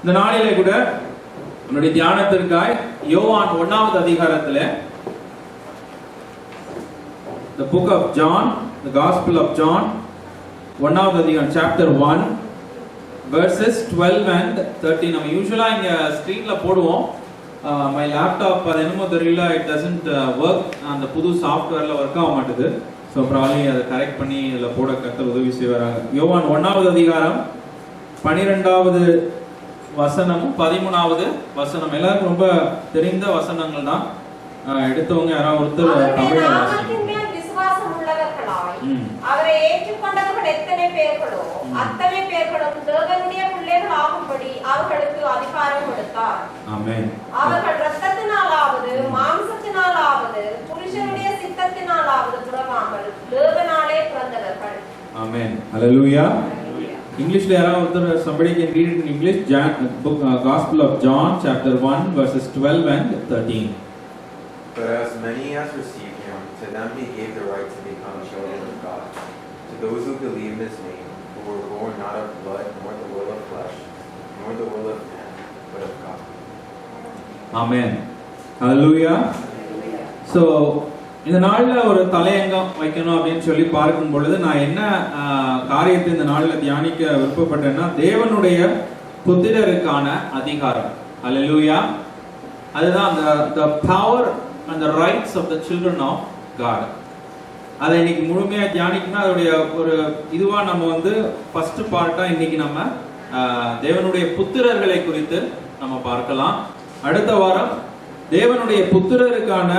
இந்த நாளிலே கூட நம்முடைய தியானத்திற்காய் யோவான் 1வது அதிகாரத்திலே the book of John, the Gospel of John, 1வது அதிகாரம் chapter 1 verses 12 and 13. நம்ம யூசுவலா இங்க ஸ்கிரீன்ல போடுவோம். my laptop அது என்னமோ தெரியல, it doesn't work. அந்த புது சாஃப்ட்வேர்ல ஒர்க் ஆக மாட்டேது. ஸோ ப்ராப்ளி அதை கரெக்ட் பண்ணி இதில் போட கர்த்தர் உதவி செய்வாராங்க. யோவான் 1வது அதிகாரம் 12வது வசனமும் 13வது வசனம் எல்லாருக்கும் ரொம்ப தெரிந்த வசனங்கள் தான். எடுத்தவங்க யாராவது ஒருத்தர் தமிழ் விசுவாசம் உள்ளவர்களாய் அவரை ஏற்றுக்கொண்டவர்கள் எத்தனை பேர்களோ அத்தனை பேர்களும் தேவனுடைய பிள்ளைகள் ஆகும்படி அவர்களுக்கு அதிகாரம் கொடுத்தார். ஆமென். அவர்கள் இரத்தத்தினாலாவது மாம்சத்தினாலாவது புருஷனுடைய சித்தத்தினாலாவது பிறவாமல் தேவனாலே பிறந்தவர்கள். ஆமென். ஹல்லேலூயா. இங்கிலீஷ்ல யாராவது ஒருத்தர் somebody can read it in English. book Gospel of John chapter 1 verses 12 and 13. But as many as received him, to them he gave the right to become children of God, to those who believe in his name, who were born not of blood, nor the will of flesh, nor the will of man, but of God. Amen. Hallelujah. So இந்த நாளில் ஒரு தலையங்கம் வைக்கணும் அப்படின்னு சொல்லி பார்க்கும் பொழுது நான் என்ன காரியத்தை இந்த நாளில் தியானிக்க விருப்பப்பட்டேன்னா, தேவனுடைய புத்திரருக்கான அதிகாரம். ஹல்லேலூயா. அதுதான் the power and the rights of the children of God. அதை இன்னைக்கு முழுமையா தியானிக்கணும். அதோடைய ஒரு இதுவா நம்ம ஃபர்ஸ்ட் பார்ட்டா இன்னைக்கு நம்ம தேவனுடைய புத்திரர்களை குறித்து நம்ம பார்க்கலாம். அடுத்த வாரம் தேவனுடைய புத்திரருக்கான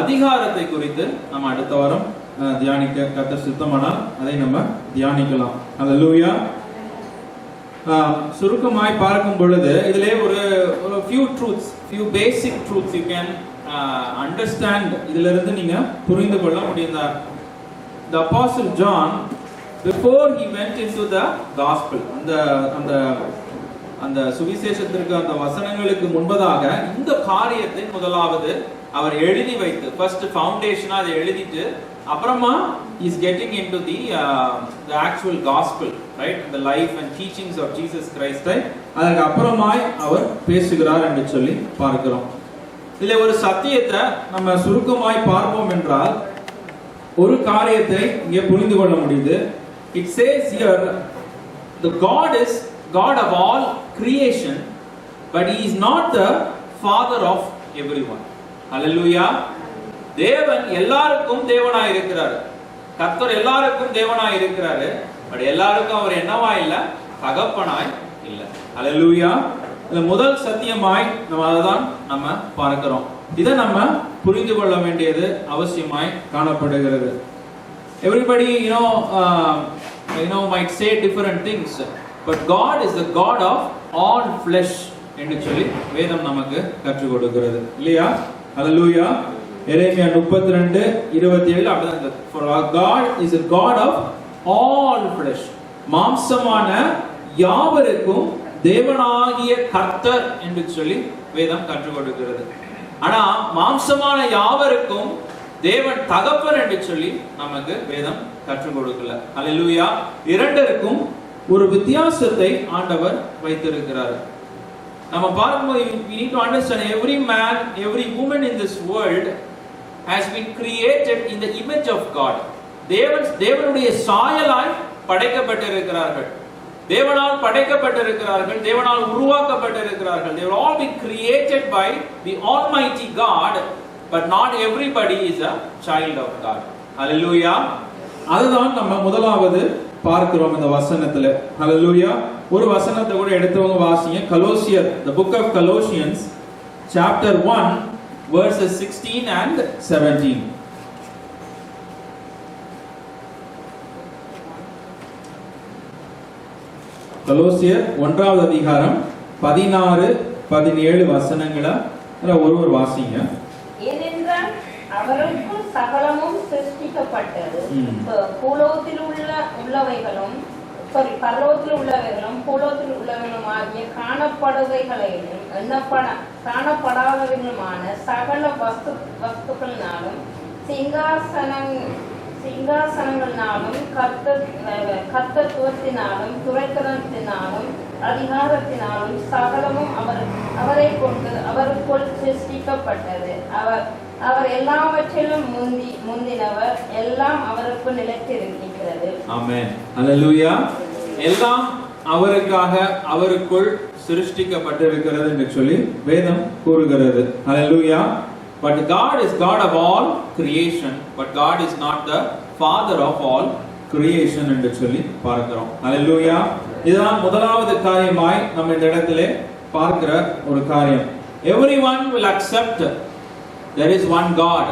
அதிகாரத்தை குறித்து நம்ம அடுத்த வாரம் தியானிக்க கர்த்தர் சித்தமானால் அதை நம்ம தியானிக்கலாம். ஹல்லேலூயா. சுருக்கமாய் பார்க்கும் பொழுது இதிலே ஒரு few truths, few basic truths you can understand. இதிலிருந்து நீங்க புரிந்து கொள்ள முடியும். The Apostle John, before he went into the gospel, அந்த சுவிசேஷத்திற்கு அந்த வசனங்களுக்கு முன்பதாக இந்த காரியத்தை முதலாவது அவர் எழுதி வைத்து ஃபர்ஸ்ட் ஃபவுண்டேஷனா அதை எழுதிட்டு அப்புறமா is getting into the actual gospel, right, the life and teachings of Jesus Christ. அதற்கு அப்புறமாய் அவர் பேசுகிறார் என்று சொல்லி பார்க்கிறோம். இதுல ஒரு சத்தியத்தை நம்ம சுருக்கமாய் பார்ப்போம் என்றால் ஒரு காரியத்தை இங்கே புரிந்து கொள்ள முடியுது. It says here the God is God of all creation, but he is not the father of everyone. Hallelujah. தேவன் எல்லாருக்கும் தேவனாய் இருக்கிறார். கர்த்தர் எல்லாருக்கும் தேவனாய் இருக்கிறார். பட் எல்லாருக்கும் அவர் என்னவா இல்ல, தகப்பனாய் இல்ல. ஹல்லேலூயா. இந்த முதல் சத்தியமாய் நம்ம அதான் நம்ம பார்க்கிறோம். இதை நம்ம புரிந்து கொள்ள வேண்டியது அவசியமாய் காணப்படுகிறது. Everybody might say different things, but God is the God of all flesh என்று சொல்லி வேதம் நமக்கு கற்றுக் கொடுக்கிறது இல்லையா? ஹல்லேலூயா. எரேமியா 32:27 அப்படிதான். For our God is a God of all flesh. மாம்சமான யாவருக்கும் தேவனாகிய கர்த்தர் என்று சொல்லி வேதம் கற்றுக் கொடுக்கிறது. ஆனா மாம்சமான யாவருக்கும் தேவன் தகப்பன் என்று சொல்லி நமக்கு வேதம் கற்றுக் கொடுக்கல. ஹல்லேலூயா. இரண்டிற்கும் ஒரு வித்தியாசத்தை ஆண்டவர் வைத்திருக்கிறார். நம்ம பார்க்கும்போது we need to understand every man, every woman in this world has been created in the image of God. தேவனுடைய சாயலாய் படைக்கப்பட்டிருக்கிறார்கள். தேவனால் படைக்கப்பட்டிருக்கிறார்கள். தேவனால் உருவாக்கப்பட்டிருக்கிறார்கள். They have all been created by the Almighty God, but not everybody is a child of God. Hallelujah. அதுதான் நம்ம முதலாவது பார்க்கிறோம் இந்த வசனத்துல. ஹல்லேலூயா. ஒரு வசனத்தை கூட எடுத்தவங்க வாசிங்க. கலோசியர், the book of Colossians chapter 1 verses 16 and 17. கலோசியர் 1வது அதிகாரம் 16-17 வசனங்களை ஒருவர் வாசிங்க. ஏனென்றால் அவருக்குள் சகலமும் சிருஷ்டிக்கப்பட்டது. பூலோகத்தில் உள்ளவைகளும் பூலோகத்தில் உள்ளவைகளும் ஆகிய காணப்படுவைகளையும் காணப்படாதவைகளுமான சகல வஸ்துக்களினாலும் சிங்காசனங்களினாலும் கர்த்தத்துவத்தினாலும் துரைத்தனத்தினாலும் அதிகாரத்தினாலும் சகலமும் அவரை கொண்டு அவருக்குள் சிருஷ்டிக்கப்பட்டது. அவர் எல்லாவற்றிலும் முந்தினவர், எல்லாம் அவருக்கு நிலைத்திருக்கிறது. ஆமென். ஹல்லேலூயா. எல்லாம் அவருக்காக அவருக்குள் சிருஷ்டிக்கப்பட்டிருக்கிறது என்று சொல்லி வேதம் கூறுகிறது. ஹல்லேலூயா. But God is God of all creation, but God is not the father of all creation என்று சொல்லி பார்க்கிறோம். ஹல்லேலூயா. இதுதான் முதலாவது காரியமாய் நம்ம இந்த இடத்திலே பார்க்கிற ஒரு காரியம். Everyone will accept there is one God.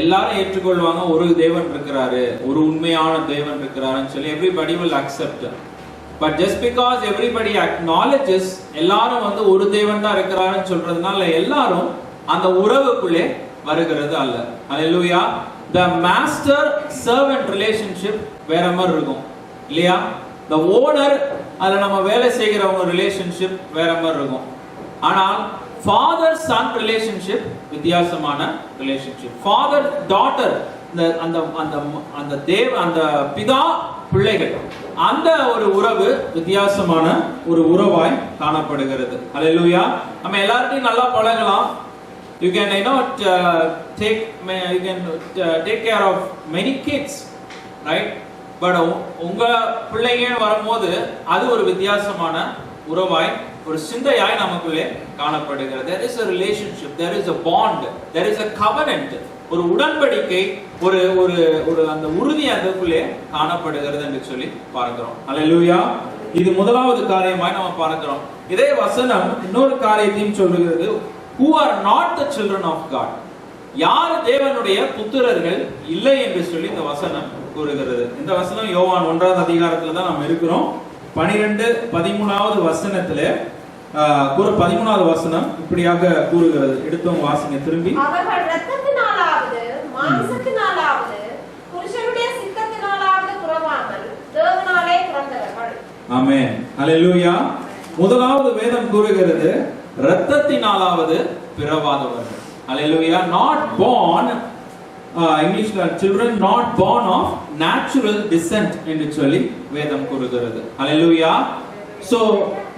எல்லாரும் ஏற்றுக்கொள்வாங்க, ஒரு தேவன் இருக்கிறாரு, ஒரு உண்மையான தேவன் இருக்கிறாருன்னு சொல்லி everybody will accept. But just because everybody acknowledges, எல்லாரும் வந்து ஒரு தேவன் தான் இருக்கிறாருன்னு சொல்றதுனால எல்லாரும் அந்த உறவுக்குள்ளே வருகிறது அல்ல. ஹல்லேலூயா. The master servant relationship வேற மாதிரி இருக்கும் இல்லையா? The owner அதுல நம்ம வேலை செய்கிறவங்க ரிலேஷன்ஷிப் வேற மாதிரி இருக்கும். ஆனால் father son relationship வித்தியாசமான ரிலேஷன்ஷிப். father daughter அந்த பிதா பிள்ளைகள் அந்த ஒரு உறவு வித்தியாசமான ஒரு உறவாய் காணப்படுகிறது. ஹல்லேலூயா. நம்ம எல்லார்ட்டையும் நல்லா பழகலாம். You can take care of many kids, right? But உங்க பிள்ளைங்க வரும்போது அது ஒரு வித்தியாசமான உறவாய், ஒரு சிந்தையாய் நமக்குள்ளே காணப்படுகிறது. There is a relationship, there is a bond, there is a covenant. ஒரு உடன்படிக்கை, ஒரு ஒரு ஒரு அந்த உறுதி அதுக்குள்ளே காணப்படுகிறது என்று சொல்லி பார்க்கிறோம். ஹல்லேலூயா. இது முதலாவது காரியமாய் நம்ம பார்க்கிறோம். இதே வசனம் இன்னொரு காரியத்தையும் சொல்லுகிறது. Who are not the children of God. யார் தேவனுடைய புத்திரர்கள் இல்லை என்று சொல்லி இந்த வசனம் கூறுகிறது. இந்த வசனம் யோவான் 1வது அதிகாரத்துல தான் நாம் இருக்கிறோம். 12-13வது வசனத்திலே 13வது வசனம் இப்படியாக கூறுகிறது. எடுத்தவங்க வாசிங்க திரும்பி. அவர்கள் இரத்தத்தினாலாவது மாம்சத்தினாலாவது புருஷனுடைய சித்தத்தினாலாவது பிறவாமல் தேவனாலே பிறந்தவர்கள். ஆமென். ஹல்லேலூயா. முதலாவது வேதம் கூறுகிறது இரத்தத்தினாலாவது பிறவாதவர்கள். Hallelujah. Not born, English children not born of natural descent என்று சொல்லி வேதம் கூறுகிறது. Hallelujah. So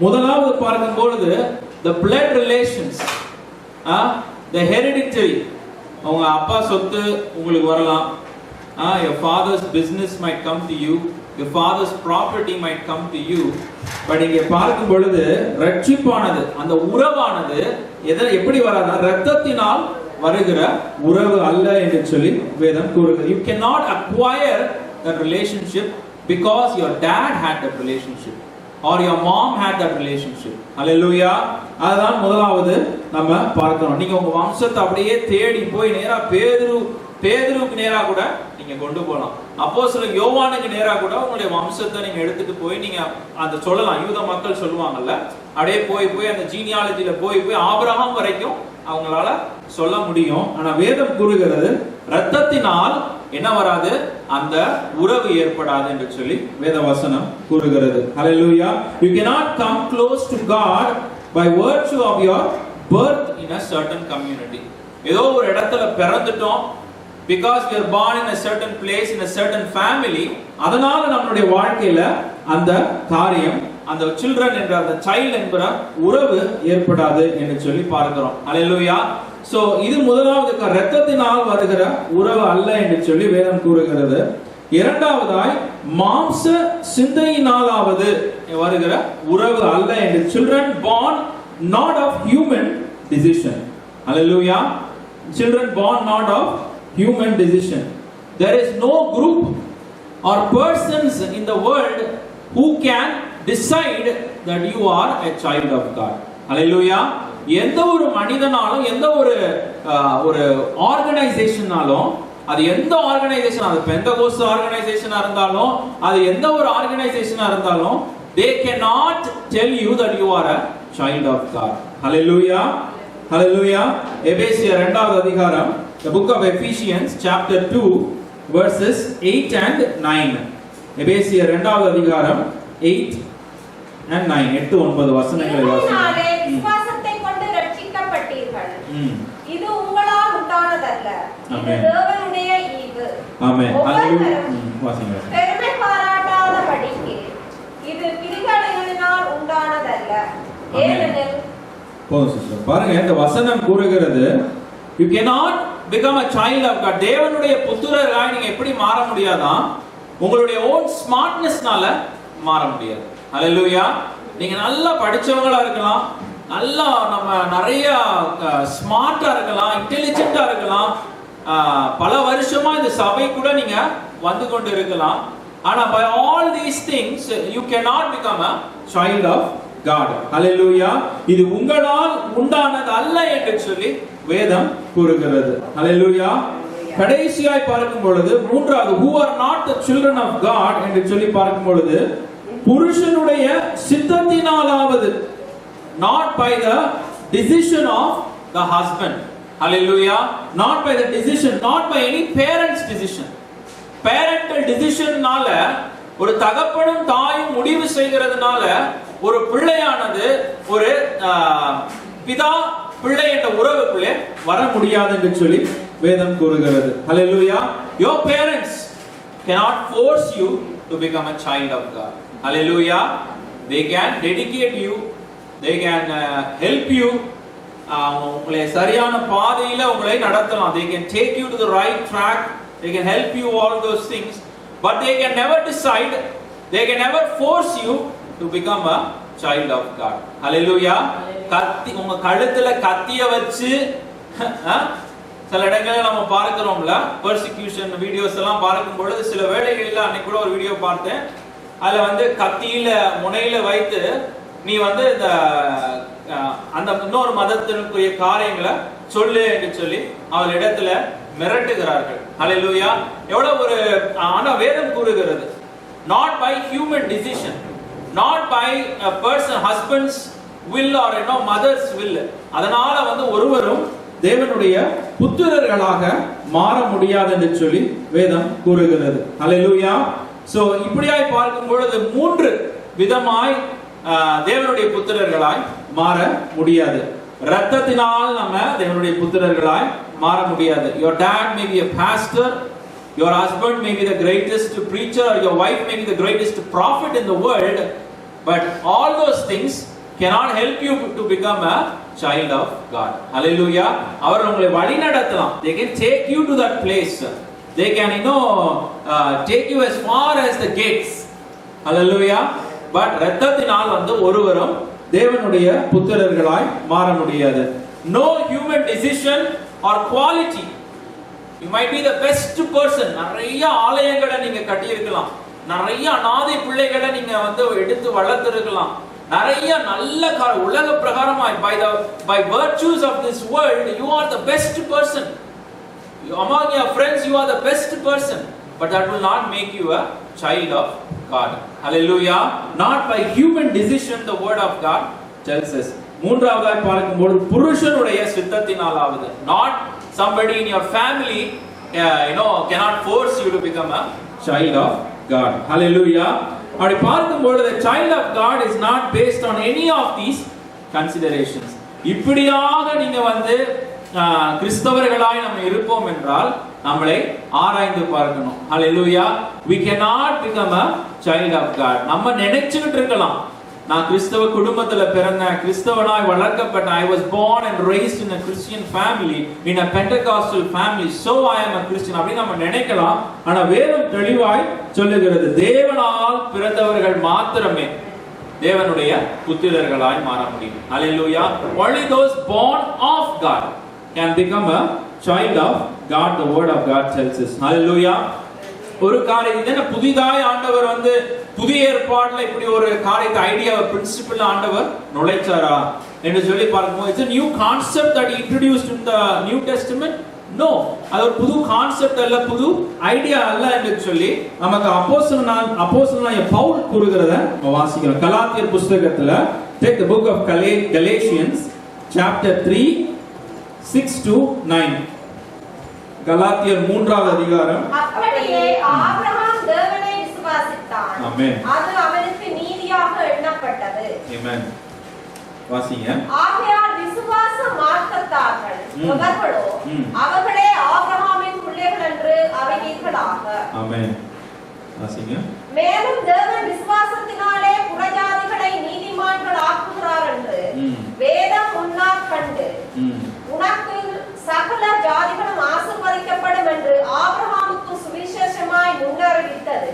முதலாவது பார்க்கும் பொழுது the blood relations, the hereditary, அவங்க அப்பா சொத்து உங்களுக்கு வரலாம். Your father's business might come to you, your father's property might come to you. But இங்கே பார்க்கும் பொழுது ரட்சிப்பானது, அந்த உறவானது எப்படி வராது? இரத்தத்தினால் வருகிற உறவு அல்ல என்று சொல்லி வேதம் கூறுகிறது. You cannot acquire that relationship because your dad had that relationship or your mom had that relationship. Hallelujah. அதுதான் முதலாவது நம்ம பார்க்கிறோம். நீங்க உங்க வம்சத்தை அப்படியே தேடி போய் நேரா பேதுருவுக்கு நேரா கூட நீங்க கொண்டு போகலாம். அப்போஸ்தலன் யோவானுக்கு நேரா கூட உங்களுடைய வம்சத்தை நீங்க எடுத்துட்டு போய் நீங்க அந்த சொல்லலாம். யூத மக்கள் சொல்லுவாங்கல்ல, அப்படியே போய் அந்த ஜீனியாலஜில போய் ஆபிரகாம் வரைக்கும் அவங்களால சொல்ல முடியும். ஆனா வேதம் கூறுகிறது இரத்தத்தினால் என்ன வராது? அந்த உறவு ஏற்படாது என்று சொல்லி வேதவசனம் கூறுகிறது. Hallelujah. You cannot come close to God by virtue of your birth in a certain community. ஏதோ ஒரு இடத்துல பிறந்துட்டோம், because we are born in a certain place in a certain family, அதனால நம்மளுடைய வாழ்க்கையில அந்த காரியம், அந்த children என்ற அந்த child என்கிற உறவு ஏற்படாது என்று சொல்லி பார்க்கிறோம். Hallelujah. So இது முதலாவது இரத்தத்தினால் வருகிற உறவு அல்ல என்று சொல்லி வேதம் கூறுகிறது. இரண்டாவதாய் மாம்ச சிந்தையினாலாவது வருகிற உறவு அல்ல என்று, children born not of human decision. Hallelujah. Children born not of human decision. There is no group or persons in the world who can decide that you are a child of God. Hallelujah. எந்த ஒரு மனிதனாலும் எந்த ஒரு ஆர்கனைசேஷனாலும், அது எந்த organisation, அது பெந்தகோஸ்ட் ஆர்கனைசேஷனா இருந்தாலும் அது எந்த ஒரு ஆர்கனைசேஷனா இருந்தாலும், they cannot tell you that you are a child of God. Hallelujah. Hallelujah. எபேசியர் 2வது அதிகாரம், the book of Ephesians chapter 2 verses 8 and 9. எபேசியர் 2வது அதிகாரம் 8 and 9, 8-9 வசனங்களை வாசிக்கிறோம். விசுவாசத்தை கொண்டு ரட்சிக்கப்பட்டீர்கள். இது உங்களால் உண்டானதல்ல, இது தேவனுடைய ஈவு. ஆமென். பெருமை பாராட்டாதபடிக்கு இது கிரிகளினால் உண்டான உண்டானதல்ல. ஏனெனில் போதும் சிஸ்டர். பாருங்க, இந்த வசனம் கூறுகிறது you cannot become a child of God. தேவனுடைய புத்திரராய் நீங்க எப்படி மாற முடியாதான்? உங்களுடைய ஓன் ஸ்மார்ட்னஸ்னால மாற முடியாது. ஹalleluya. நீங்க நல்லா படிச்சவங்களா இருக்கலாம், நல்லா நம்ம நிறைய ஸ்மார்ட்டா இருக்கலாம், இன்டெலிஜென்ட்டா இருக்கலாம், பல வருஷமா இந்த சபை கூட நீங்க வந்து கொண்டு இருக்கலாம். ஆனா by all these things you cannot become a child of God. Hallelujah. இது உங்களால் உண்டானது அல்ல என்று சொல்லி வேதம் கூறுகிறது. Hallelujah. கடைசியாய் பார்க்கும் பொழுது மூன்றாவது who are not the children of God என்று சொல்லி பார்க்கும் பொழுது புருஷனுடைய சித்தத்தினாலாவது, not by the decision of the husband. Hallelujah. Not by the decision, not by any parent's decision. Parental decisionனால, ஒரு தகப்பனும் தாயும் முடிவு செய்கிறதுனால ஒரு பிள்ளையானது ஒரு பிதா பிள்ளை என்ற உறவுக்குள்ளே வர முடியாது என்று சொல்லி வேதம் கூறுகிறது. Hallelujah. Your parents cannot force you to become a child of God. Hallelujah. They can dedicate you, they can help you, உங்களை சரியான பாதையில உங்களை நடத்தலாம். They can take you to the right track, they can help you all those things, but they can never decide, they can never force you to become a child of God. Hallelujah. கத்தி உங்க கழுத்துல கத்திய வச்சு சில இடங்களில் நம்ம பார்க்கிறோம்ல, persecution videos எல்லாம் பார்க்கும் பொழுது சில வேளைகளில் அன்னைக்கு கூட ஒரு வீடியோ பார்த்தேன். அதுல வந்து கத்தியில முனையில வைத்து நீ வந்து இந்த அந்த இன்னொரு மதத்தினுடைய காரியங்களை சொல்லு என்று சொல்லி அவர் இடத்துல மிரட்டுகிறார்கள். ஹல்லேலூயா. எவ்வளவு ஒரு ஆனா வேதம் கூறுகிறது not by human decision, not by a person husband's will or mother's will. அதனால வந்து ஒருவரும் தேவனுடைய புத்திரர்களாக மாற முடியாது என்று சொல்லி வேதம் கூறுகிறது. ஹல்லேலூயா. சோ இப்படியாய் பார்க்கும் பொழுது மூன்று விதமாய் தேவனுடைய புத்திரர்களாய் மாற முடியாது. இரத்தத்தினால் நம்ம தேவனுடைய புத்திரர்களாய் மாற முடியாது. Your dad may be a pastor, your husband may be the greatest preacher, or your wife may be the greatest prophet in the world, but all those things cannot help you to become a child of God. Hallelujah. அவர் உங்களை வழி நடத்தலாம். They can take you to that place. They can take you as far as the gates. Hallelujah. But இரத்தத்தினால் வந்து ஒருவரும் தேவனுடைய புத்திரர்களாய் மாற முடியாது. No human decision or quality. You might be the best person. நிறைய ஆலயங்களை நீங்க கட்டி இருக்கலாம், நிறைய அநாதை பிள்ளைகளை நீங்க வந்து எடுத்து வளர்த்து இருக்கலாம், நிறைய நல்ல உலக பிரகாரமாய் by virtues of this world you are the best person. Among your friends you are the best person, but that will not make you a child of God. Hallelujah. Not by human decision, the word of God tells us. மூன்றாவதாய் பார்க்கும்போது புருஷனுடைய சித்தத்தினாலாவது, not somebody in your family cannot force you to become a child of God. Hallelujah. அப்படி பார்க்கும்போது the child of God is not based on any of these considerations. இப்படியாக நீங்க வந்து கிறிஸ்தவர்களாய் நம்ம இருப்போம் என்றால் நம்மளை ஆராய்ந்து பார்க்கணும். Hallelujah. We cannot become a child of God. நம்ம நினைச்சுக்கிட்டு இருக்கலாம், நான் கிறிஸ்தவ குடும்பத்துல பிறந்தேன், கிறிஸ்தவனாய் வளர்க்கப்பட்ட, I was born and raised in a Christian family, in a Pentecostal family, so I am a Christian அப்படி நம்ம நினைக்கலாம். ஆனா வேதம் தெளிவாய் சொல்லுகிறது, தேவனால் பிறந்தவர்கள் மாத்திரமே தேவனுடைய புத்திரர்களாய் மாற முடியும். Hallelujah. Only those born of God can become a child of God, the word of God tells us. Hallelujah. ஒரு காரியம் என்ன, புதிதாய் ஆண்டவர் வந்து புதிய ஏற்பாடுல இப்படி ஒரு காரியத்தை ஐடியா பிரின்சிபிள் ஆண்டவர் நுழைச்சாரா என்று சொல்லி பார்க்கும்போது it's a new concept that he introduced in the New Testament. No, அது ஒரு புது கான்செப்ட் அல்ல, புது ஐடியா அல்ல என்று சொல்லி நமக்கு அப்போஸ்தலனாகிய பவுல் கூறுகிறத வாசிக்கிறோம். கலாத்தியர் புத்தகத்துல take the book of Galatians chapter 3 6 to 9. கலாத்தியர் 3வது அதிகாரம். அப்படியே ஆபிரகாம் தேவனை விசுவாசித்தான், ஆமென், அது அவனுக்கு நீதியாக எண்ணப்பட்டது. ஆமென். வாசிங்க. ஆகையால் விசுவாச மார்க்கத்தார்கள் அவர்களோ அவர்களே ஆபிரகாமின் பிள்ளைகள் என்று அறிவீர்களாக. ஆமென். வாசிங்க. மேலும் தேவன் விசுவாசத்தினாலே புறஜாதிகளை அவர்களை நீதிமான்கள் ஆக்குகிறார் என்று வேதம் முன்னால் கண்டு உனக்கு சகல ஜாதிகளும் ஆசீர்வதிக்கப்படும் என்று ஆபிரகாமுக்கு சுவிசேஷமாய் முன்னறிவித்தது.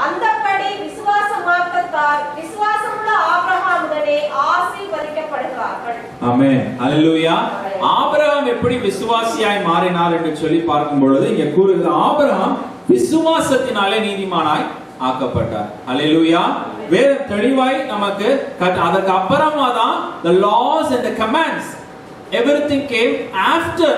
அந்தபடி விசுவாச மார்க்கத்தார் விசுவாசமுள்ள ஆபிரகாமுடனே ஆசீர்வதிக்கப்படுகிறார்கள். ஆமென். ஹல்லேலூயா. ஆபிரகாம் எப்படி விசுவாசியாய் மாறினார் என்று சொல்லி பார்க்கும் பொழுது இங்க கூறுகிறது, ஆபிரகாம் விசுவாசத்தினாலே நீதிமானாய் ஆக்கப்பட்டார். ஹல்லேலூயா. வேதம் தெளிவாய் நமக்கு அதற்கு அப்புறமா தான் the laws and the commands, everything came after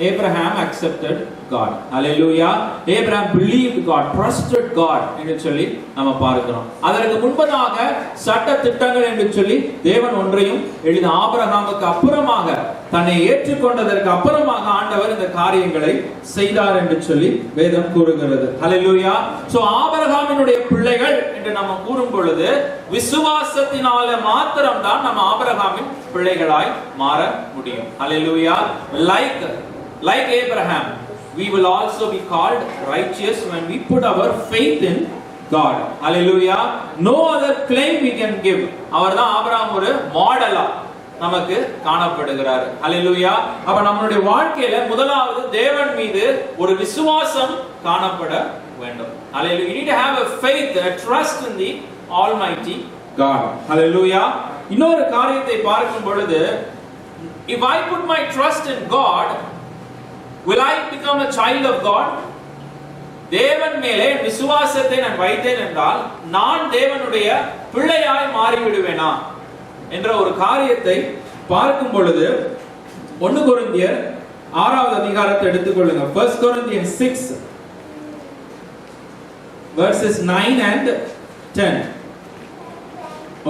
Abraham accepted God. Hallelujah. Abraham believed God, trusted God என்று சொல்லி நாம பார்க்கிறோம். அதற்கு முன்பதாக சட்ட திட்டங்கள் என்று சொல்லி தேவன் ஒன்றையும் எழுதி ஆபிரகாமுக்கு அப்புறமாக தன்னை ஏற்றுக்கொண்டதற்கு அப்புறமாக ஆண்டவர் இந்த காரியங்களை செய்தார் என்று சொல்லி வேதம் கூறுகிறது. Hallelujah. So ஆபிரகாமினுடைய பிள்ளைகள் என்று நாம கூறும் பொழுது விசுவாசத்தினால மாத்திரம் தான் நம்ம ஆபிரகாமின் பிள்ளைகளாய் மாற முடியும். Hallelujah. Like Abraham, we will also be called righteous when we put our faith in God. Hallelujah. No other claim we can give. அவர்தான் ஆபிரகாம் ஒரு மாடலா நமக்கு காணப்படுகிறார். Hallelujah. அப்ப நம்மளுடைய வாழ்க்கையில முதலாவது தேவன் மீது ஒரு விசுவாசம் காணப்பட வேண்டும். Hallelujah. You need to have a faith, a trust in the Almighty God. Hallelujah. இன்னொரு காரியத்தை பார்க்கும் பொழுது, if I put my trust in God, will I become a child of God? தேவன் மேலே விசுவாசத்தை நான் வைத்தேன் என்றால் நான் தேவனுடைய பிள்ளையாய் மாறிவிடுவேனா என்ற ஒரு காரியத்தை பார்க்கும் பொழுது 1 கொரிந்தியர் 6வது அதிகாரத்தை எடுத்துக்கொள்ளுங்க. 1 Corinthians 6 verses 9 and 10.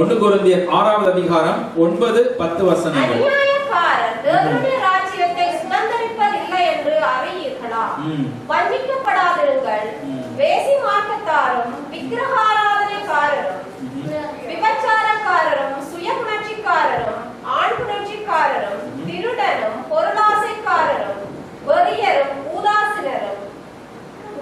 1 கொரிந்தியர் 6வது அதிகாரம் 9-10 வசனங்கள். அநியாயக்காரர் தேவனுடைய ராஜ்யத்தை சுதந்தரிப்பதில்லை என்று அறியீர்களா? வஞ்சிக்கப்படாதிருங்கள். வேசி மார்க்கத்தாரும் விக்கிரகாராதனைக்காரரும் விபச்சாரக்காரரும் சுயபுணர்ச்சிக்காரரும் ஆண் புணர்ச்சிக்காரரும் திருடரும் பொருளாசைக்காரரும் வெறியரும் ஊதாசீனரும்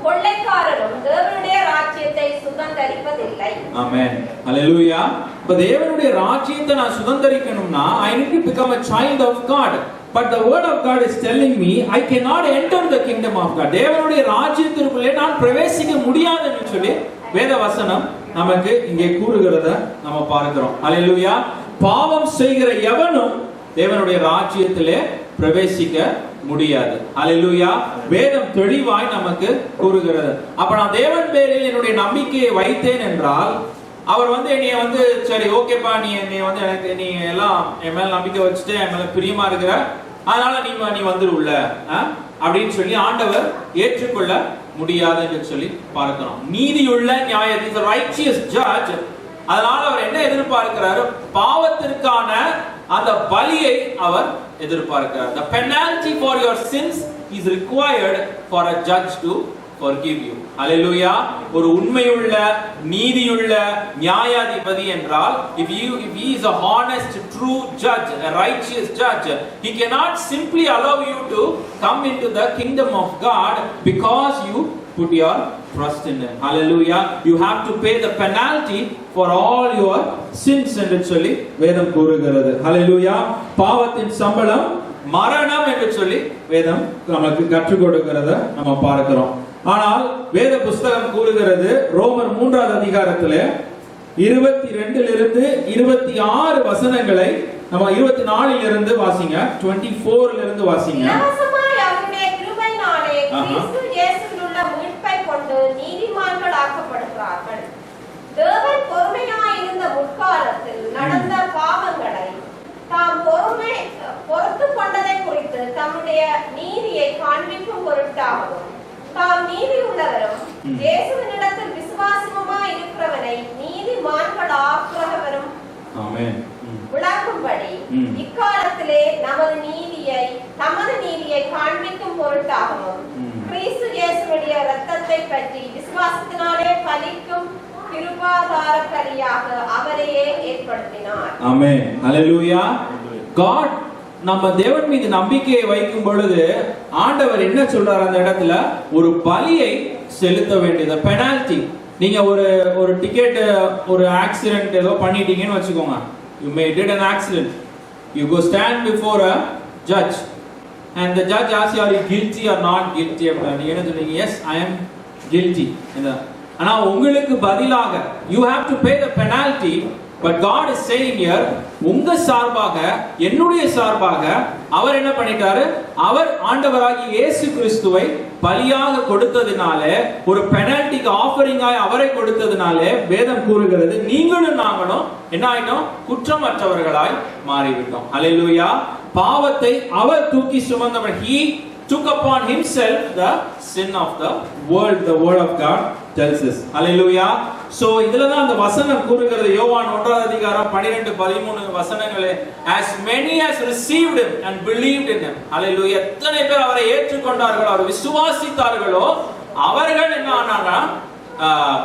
கொள்ளைக்காரரும் தேவனுடைய ராஜ்யத்தை சுதந்தரிப்பதில்லை. ஆமென். ஹல்லேலூயா. இப்ப தேவனுடைய ராஜ்யத்தை நான் சுதந்தரிக்கணும்னா I need to become a child of God. But the word of God is telling me I cannot enter the kingdom of God. தேவனுடைய ராஜ்யத்திற்குள்ளே நான் பிரவேசிக்க முடியாது என்று சொல்லி வேத வசனம் நமக்கு இங்கே கூறுகிறத நாம பார்க்கிறோம். ஹல்லேலூயா. பாவம் செய்கிற எவனும் தேவனுடைய ராஜ்யத்திலே பிரவேசிக்க முடியாது. ஹல்லேலூயா. வேதம் தெளிவாய் நமக்கு கூறுகிறது. அப்ப நான் தேவன் பேரில் என்னுடைய நம்பிக்கையை வைத்தேன் என்றால் அவர் என்னைய சரி ஓகேப்பா, நீ என்னைய எனக்கு நீ எல்லாம் என் மேல நம்பிக்கை வச்சுட்டு என் மேல பிரியமா இருக்கிற, அதனால நீ வந்துருள்ள அப்படின்னு சொல்லி ஆண்டவர் ஏற்றுக்கொள்ள முடியாது என்று சொல்லி பார்க்கிறோம். நீதியுள்ள நியாயாதிபதி, righteous judge. அதனால அவர் என்ன எதிர்பார்க்கிறாரு? பாவத்திற்கான அந்த பலியை அவர் எதிர்பார்க்கிறார். The penalty for your sins is required for a judge to forgive you. Hallelujah. ஒரு உண்மையுள்ள நீதியுள்ள நியாயாதிபதி என்றால் if he is a honest true judge, a righteous judge, he cannot simply allow you to come into the kingdom of God because you put your trust in him. Hallelujah. You have to pay the penalty for all your sins என்று சொல்லி வேதம் கூறுகிறது. Hallelujah. பாவத்தின் சம்பளம் மரணம் என்று சொல்லி வேதம் நமக்கு கற்றுக் கொடுக்கிறத நம்ம பார்க்கிறோம். ஆனால் வேத புஸ்தகம் கூறுகிறது, ரோமர் 3வது அதிகாரத்திலே 22 26 வசனங்களை நம்ம 24 இருந்து வாசிங்க, 24 இருந்து வாசிங்க. இலவசமாய் அவருடைய கிருபையினாலே கிறிஸ்து இயேசுவில் உள்ள மீட்பை கொண்டு நீதிமான்கள் ஆக்கப்படுகிறார்கள். தேவன் பொறுமையாய் இருந்த முற்காலத்தில் நடந்த பாவங்களை தாம் பொறுத்து கொண்டதை குறித்து தம்முடைய நீதியை காண்பிக்கும் பொருட்டாகவும் தாம் நீதி உள்ளவரும் இயேசுவினிடத்தில் விசுவாசமாய் இருக்கிறவனை நீதிமான்கள் ஆக்குகிறவரும் விளக்கும்படி இக்காலத்திலே நமது நீதியை காண்பிக்கும் பொருட்டாகவும் கிறிஸ்து இயேசுவுடைய இரத்தத்தை பற்றி விசுவாசத்தினாலே பலிக்கும் கிருபாதார பலியாக அவரையே ஏற்படுத்தினார். ஆமென். ஹல்லேலூயா. God, நம்ம தேவன் மீது நம்பிக்கையை வைக்கும் பொழுது ஆண்டவர் என்ன சொல்றார்? அந்த இடத்துல ஒரு பலியை செலுத்த வேண்டியது, பெனால்டி. நீங்க ஒரு டிக்கெட் ஒரு ஆக்சிடென்ட் ஏதோ பண்ணிட்டீங்கன்னு வச்சுக்கோங்க. You may did an accident. You go stand before a judge and the judge asks you, are you guilty or not guilty? நீங்க என்ன சொல்றீங்க? Yes, I am guilty. ஆனா உங்களுக்கு பதிலாக you have to pay the penalty. But God is saying here, உங்க சார்பாக என்னுடைய சார்பாக அவர் என்ன பண்ணிட்டாரு? அவர் ஆண்டவராகிய இயேசு கிறிஸ்துவை பலியாக கொடுத்ததினாலே, ஒரு பெனல்டிக்கு ஆஃபரிங்காய் அவரை கொடுத்ததினாலே வேதம் கூறுகிறது நீங்களும் நாங்களும் என்ன ஆயிட்டோம்? குற்றமற்றவர்களாய் மாறிவிட்டோம். ஹல்லேலூயா. பாவத்தை அவர் தூக்கி சுமந்தவர். He took upon himself the sin of the world. The word of God tells us. Hallelujah. So இதுல தான் அந்த வசனம் கூறுகிறது. யோவான் 1 அதிகாரம் 12-13 வசனங்களே, as many as received him and believed in him. Hallelujah. எத்தனை பேர் அவரை ஏற்றுக்கொண்டார்களோ, அவரை விசுவாசித்தார்களோ, அவர்கள் என்ன ஆனாங்க?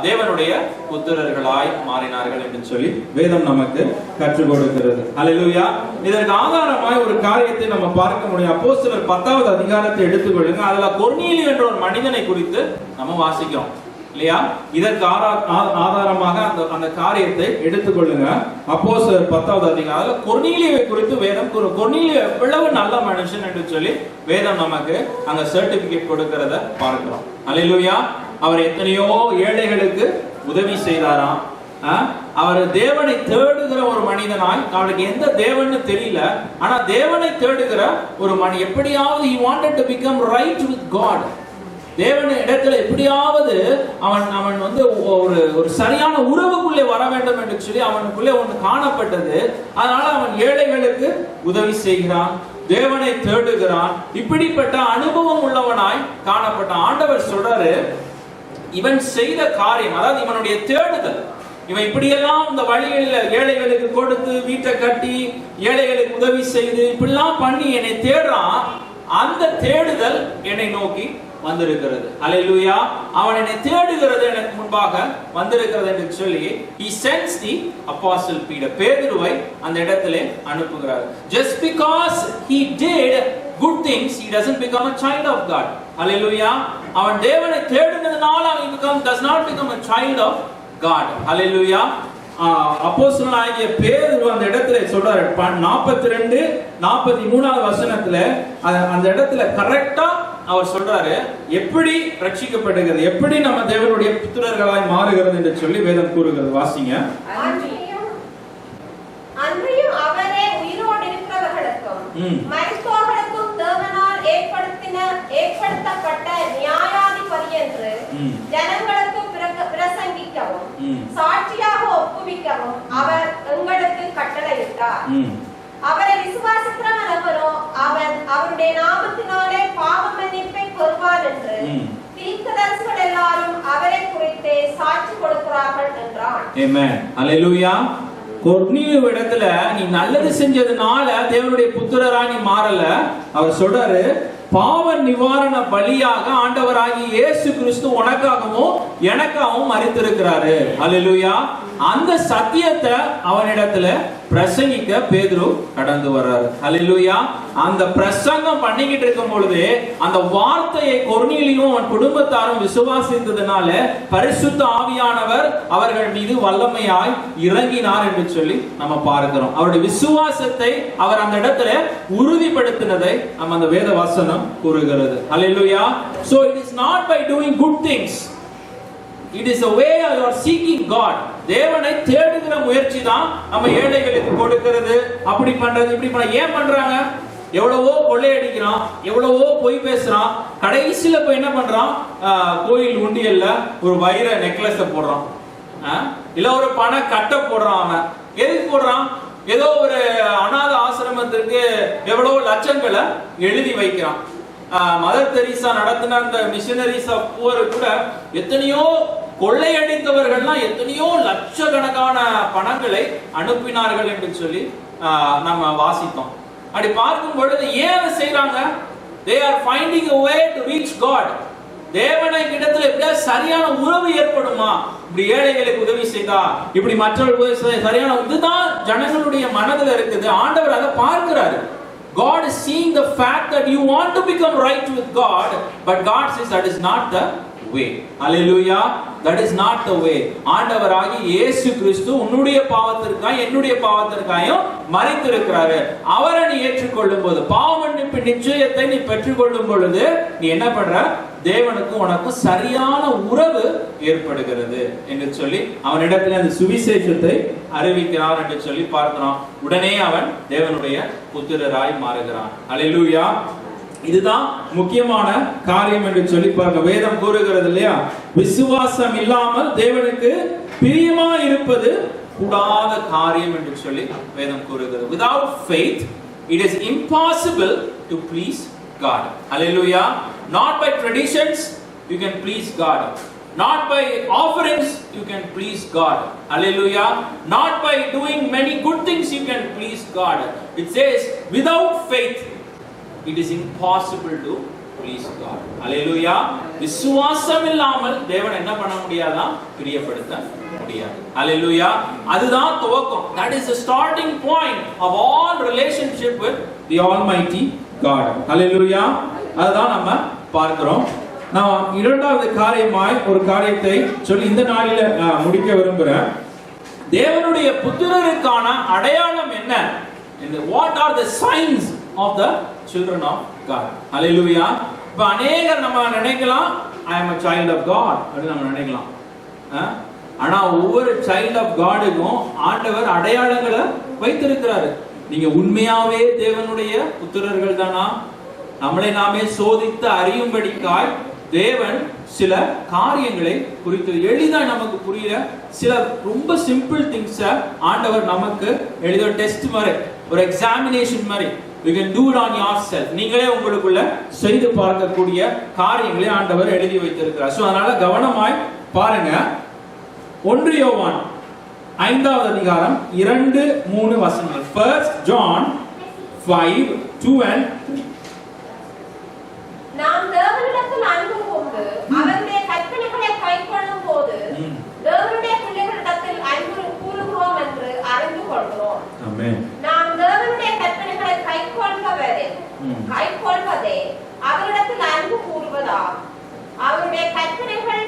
தேவனுடைய புத்திரர்களாய் மாறினார்கள் என்று சொல்லி வேதம் நமக்கு கற்றுக் கொடுக்கிறது. ஹல்லேலூயா. இதற்கு ஆதாரமாய் ஒரு காரியத்தை நம்ம பார்க்க முடியும். அப்போஸ்தலர் 10வது அதிகாரத்தை எடுத்துக்கொள்ளுங்க. அதுல கொர்நேலியு என்ற ஒரு மனிதனை குறித்து நம்ம வாசிக்கிறோம் இல்லையா? இதற்கு ஆதாரமாக அந்த காரியத்தை எடுத்துக்கொள்ளுங்க. அப்போஸ்தலர் 10வது அதிகாரத்துல கொர்நேலியுவை குறித்து வேதம் கொர்நேலியு எவ்வளவு நல்ல மனுஷன் என்று சொல்லி வேதம் நமக்கு அங்க சர்டிபிகேட் கொடுக்கிறத பார்க்கிறோம். ஹல்லேலூயா. அவர் எத்தனையோ ஏழைகளுக்கு உதவி செய்தாராம். அவர் தேவனை தேடுகிற ஒரு மனிதனாய், அவனுக்கு எந்த தேவன்னு தெரியல, ஆனா தேவனை தேடுகிற ஒரு மனிதன். எப்படியாவது he wanted to become right with God. தேவன் இடத்துல எப்படியாவது அவன் வந்து ஒரு சரியான உறவுக்குள்ளே வர வேண்டும் என்று சொல்லி அவனுக்குள்ளே ஒன்று காணப்பட்டது. அதனால அவன் ஏழைகளுக்கு உதவி செய்கிறான், தேவனை தேடுகிறான். இப்படிப்பட்ட அனுபவம் உள்ளவனாய் காணப்பட்ட ஆண்டவர் சொல்றாரு, இவன் செய்த காரியம், அதாவது இவனுடைய தேடுதல், இவன் இப்படியெல்லாம் இந்த வழிகளில் ஏழைகளுக்கு கொடுத்து வீட்டை கட்டி ஏழைகளுக்கு உதவி செய்து இப்படிலாம் பண்ணி என்னை தேடுறான். அந்த தேடுதல் என்னை நோக்கி வந்திருக்கிறது. ஹல்லேலூயா. அவன் என்னை தேடுகிறது, எனக்கு முன்பாக வந்திருக்கிறது என்று சொல்லி he sends the apostle Peter, பேதுருவை அந்த இடத்திலே அனுப்புகிறார். Just because he did good things, he doesn't become a child of God. Hallelujah. அவன் தேவனை தேடினதனால அவன் does not become a child of God. Hallelujah. அப்போஸ்தலனாகிய பேதுரு அந்த இடத்துல சொல்றாரு 42-43 வசனத்துல அந்த இடத்துல கரெக்டா அவர் சொல்றாரு எப்படி ரட்சிக்கப்படுகிறது, எப்படி நம்ம தேவனுடைய புத்திரர்களாய் மாறுகிறது என்று சொல்லி வேதம் கூறுகிறது. வாசிங்க. அன்றையும் அவரே உயிரோடு இருக்கிறவர்களுக்கும் மரித்தோர்களுக்கும் தேவனால் ஏற்படுத்தப்பட்ட நியாயாதிபதி என்று ஜனங்களுக்கு பிரசங்கிக்கவும் சாட்சியாக ஒப்புவிக்கவும் அவர் எங்களுக்கு கட்டளையிட்டார். அவரை விசுவாசிக்கிறவன் எவனோ அவன் அவருடைய நாமத்தினாலே பாவ மன்னிப்பை பெறுவான் என்று தீர்க்கதரிசிகள் எல்லாரும் அவரை குறித்தே சாட்சி கொடுக்கிறார்கள் என்றான். ஆமென். ஹல்லேலூயா. கொர்நேலியு இடத்துல நீ நல்லது செஞ்சதுனால தேவனுடைய புத்திரரா நீ மாறல. அவர் சொல்றாரு, பாவ நிவாரண பலியாக ஆண்டவராகிய இயேசு கிறிஸ்து உனக்காகவும் எனக்காகவும் மரித்திருக்கிறாரு. ஹல்லேலூயா. அந்த சத்தியத்தை அவனிடத்துல பிரசங்கிக்க பேதுரு கடந்து வர்றாரு. ஹல்லேலூயா. அந்த பிரசங்கம் பண்ணிக்கிட்டு இருக்கும் பொழுது அந்த வார்த்தையை கொர்நேலியும் அவன் குடும்பத்தாரும் விசுவாசித்ததனால பரிசுத்த ஆவியானவர் அவர்கள் மீது வல்லமையாய் இறங்கினார் என்று சொல்லி நம்ம பார்க்கிறோம். அவருடைய விசுவாசத்தை அவர் அந்த இடத்துல உறுதிப்படுத்தினதை நம்ம அந்த வேத வசனம் கூறுகிறது. ஹல்லேலூயா. So it is not by doing good things. It is a way you are seeking God. தேவனை தேடுகிற முயற்சி தான் நம்ம ஏழைகளுக்கு கொடுக்கிறது, அப்படி பண்றது இப்படி பண்ண. ஏன் பண்றாங்க? எவ்வளவோ கொள்ளையடிக்கிறான், எவ்வளவோ பொய் பேசுறான், கடைசியில போய் என்ன பண்றான்? கோயில் உண்டியல்ல ஒரு வைர நெக்லஸ் போடுறான், இல்ல ஒரு பண கட்டை போடுறான். அவன் எதுக்கு போடுறான்? ஏதோ ஒரு அநாத ஆசிரமத்திற்கு எவ்வளவு லட்சங்களை எழுதி வைக்கிறான். மதர் தெரீசா நடத்தின அந்த மிஷனரிஸ் ஆஃப் புவர் கூட எத்தனையோ கொள்ளையடித்தவர்கள்லாம் எத்தனையோ லட்சக்கணக்கான பணங்களை அனுப்பினார்கள் என்று சொல்லி நம்ம வாசித்தோம். அப்படி பார்க்கும் பொழுது ஏன் செய்யறாங்க? they are finding a way to reach God. தேவனை கிட்டத்துல எப்படியா சரியான உறவு ஏற்படுமா? இப்படி ஏழைகளுக்கு உதவி செய்தா, இப்படி மற்றவர்களுக்கு சரியான இதுதான் ஜனங்களுடைய மனதில் இருக்குது. ஆண்டவர் அதை பார்க்கிறாரு. God is seeing the fact that you want to become right with God, but God says that is not the way. Hallelujah. That is not the way. ஆண்டவராகிய இயேசு கிறிஸ்து உன்னுடைய பாவத்திற்காக என்னுடைய பாவத்திற்காக மரித்திருக்கிறாரு. அவரை நீ ஏற்றுக்கொள்ளும் போது, பாவ மன்னிப்பு நிச்சயத்தை நீ பெற்றுக்கொள்ளும் பொழுது நீ என்ன பண்ற? தேவனுக்கும் உனக்கும் சரியான உறவு ஏற்படுகிறது என்று சொல்லி அவனிடத்தில் அந்த சுவிசேஷத்தை அறிவிக்கிறார் என்று சொல்லி பார்க்கிறோம். உடனே அவன் தேவனுடைய புத்திரராய் மாறுகிறான். அல்லேலூயா. இதுதான் முக்கியமான காரியம் என்று சொல்லி பார்க்க வேதம் கூறுகிறது இல்லையா? விசுவாசம் இல்லாமல் தேவனுக்கு பிரியமா இருப்பது கூடாத காரியம் என்று சொல்லி வேதம் கூறுகிறது. Without faith it is impossible to please God. Hallelujah. Not by traditions you can please God. Not by offerings you can please God. Hallelujah. Not by doing many good things you can please God. It says without faith it is impossible to please God. Hallelujah. விசுவாசம் இல்லாமல் தேவன் என்ன பண்ண முடியாதா? பிரியப்படுத்த முடியாது. Hallelujah. அதுதான் துவக்கம். That is the starting point of all relationship with the Almighty God. Hallelujah. அதுதான் நம்ம பார்க்கிறோம். நான் இரண்டாவது காரியமாய் ஒரு காரியத்தை சொல்லி இந்த நாளில முடிக்க விரும்புகிறேன். தேவனுடைய புத்திரருக்கான அடையாளம் என்ன? What are the signs of the children of God? Hallelujah. இப்ப अनेகர் நம்ம நினைக்கலாம் I am a child of God அப்படி நம்ம நினைக்கலாம். ஆனா ஒவ்வொரு child of Godக்கும் ஆண்டவர் அடையாளங்களை வைத்திருக்கிறாரு. நீங்க உண்மையாவே தேவனுடைய புத்திரர்கள் தானா? நம்மளை நாமே சோதித்து அறியும்படிக்காய் தேவன் சில காரியங்களை குறித்து எளிதாக நமக்கு புரியுற சில ரொம்ப சிம்பிள் திங்ஸ் ஆண்டவர் நமக்கு எழுத டெஸ்ட் மாதிரி, ஒரு எக்ஸாமினேஷன் மாதிரி. You can do it on yourself. நீங்களே உங்களுக்குள்ள செய்து பார்க்கக்கூடிய காரியங்களை ஆண்டவர் எழுதி வைத்திருக்கிறார். சோ அதனால கவனமாய் பாருங்க. 1 யோவான் 5வது அதிகாரம் 2-3 வசனங்கள். 1 John 5:2 and 3. நாம் தேவனிடத்தில் அன்பு கொண்டு அவருடைய கற்பனைகளை கைக்கொள்ளும் போது தேவனுடைய பிள்ளைகளிடத்தில் அன்பு கூறுகிறோம் என்று அறிந்து கொள்கிறோம். ஆமென். நாம் தேவனுடைய கற்பனைகளை கைக்கொள்வதே அவரிடத்தில் அன்பு கூறுவதா? அவருடைய கற்பனைகள்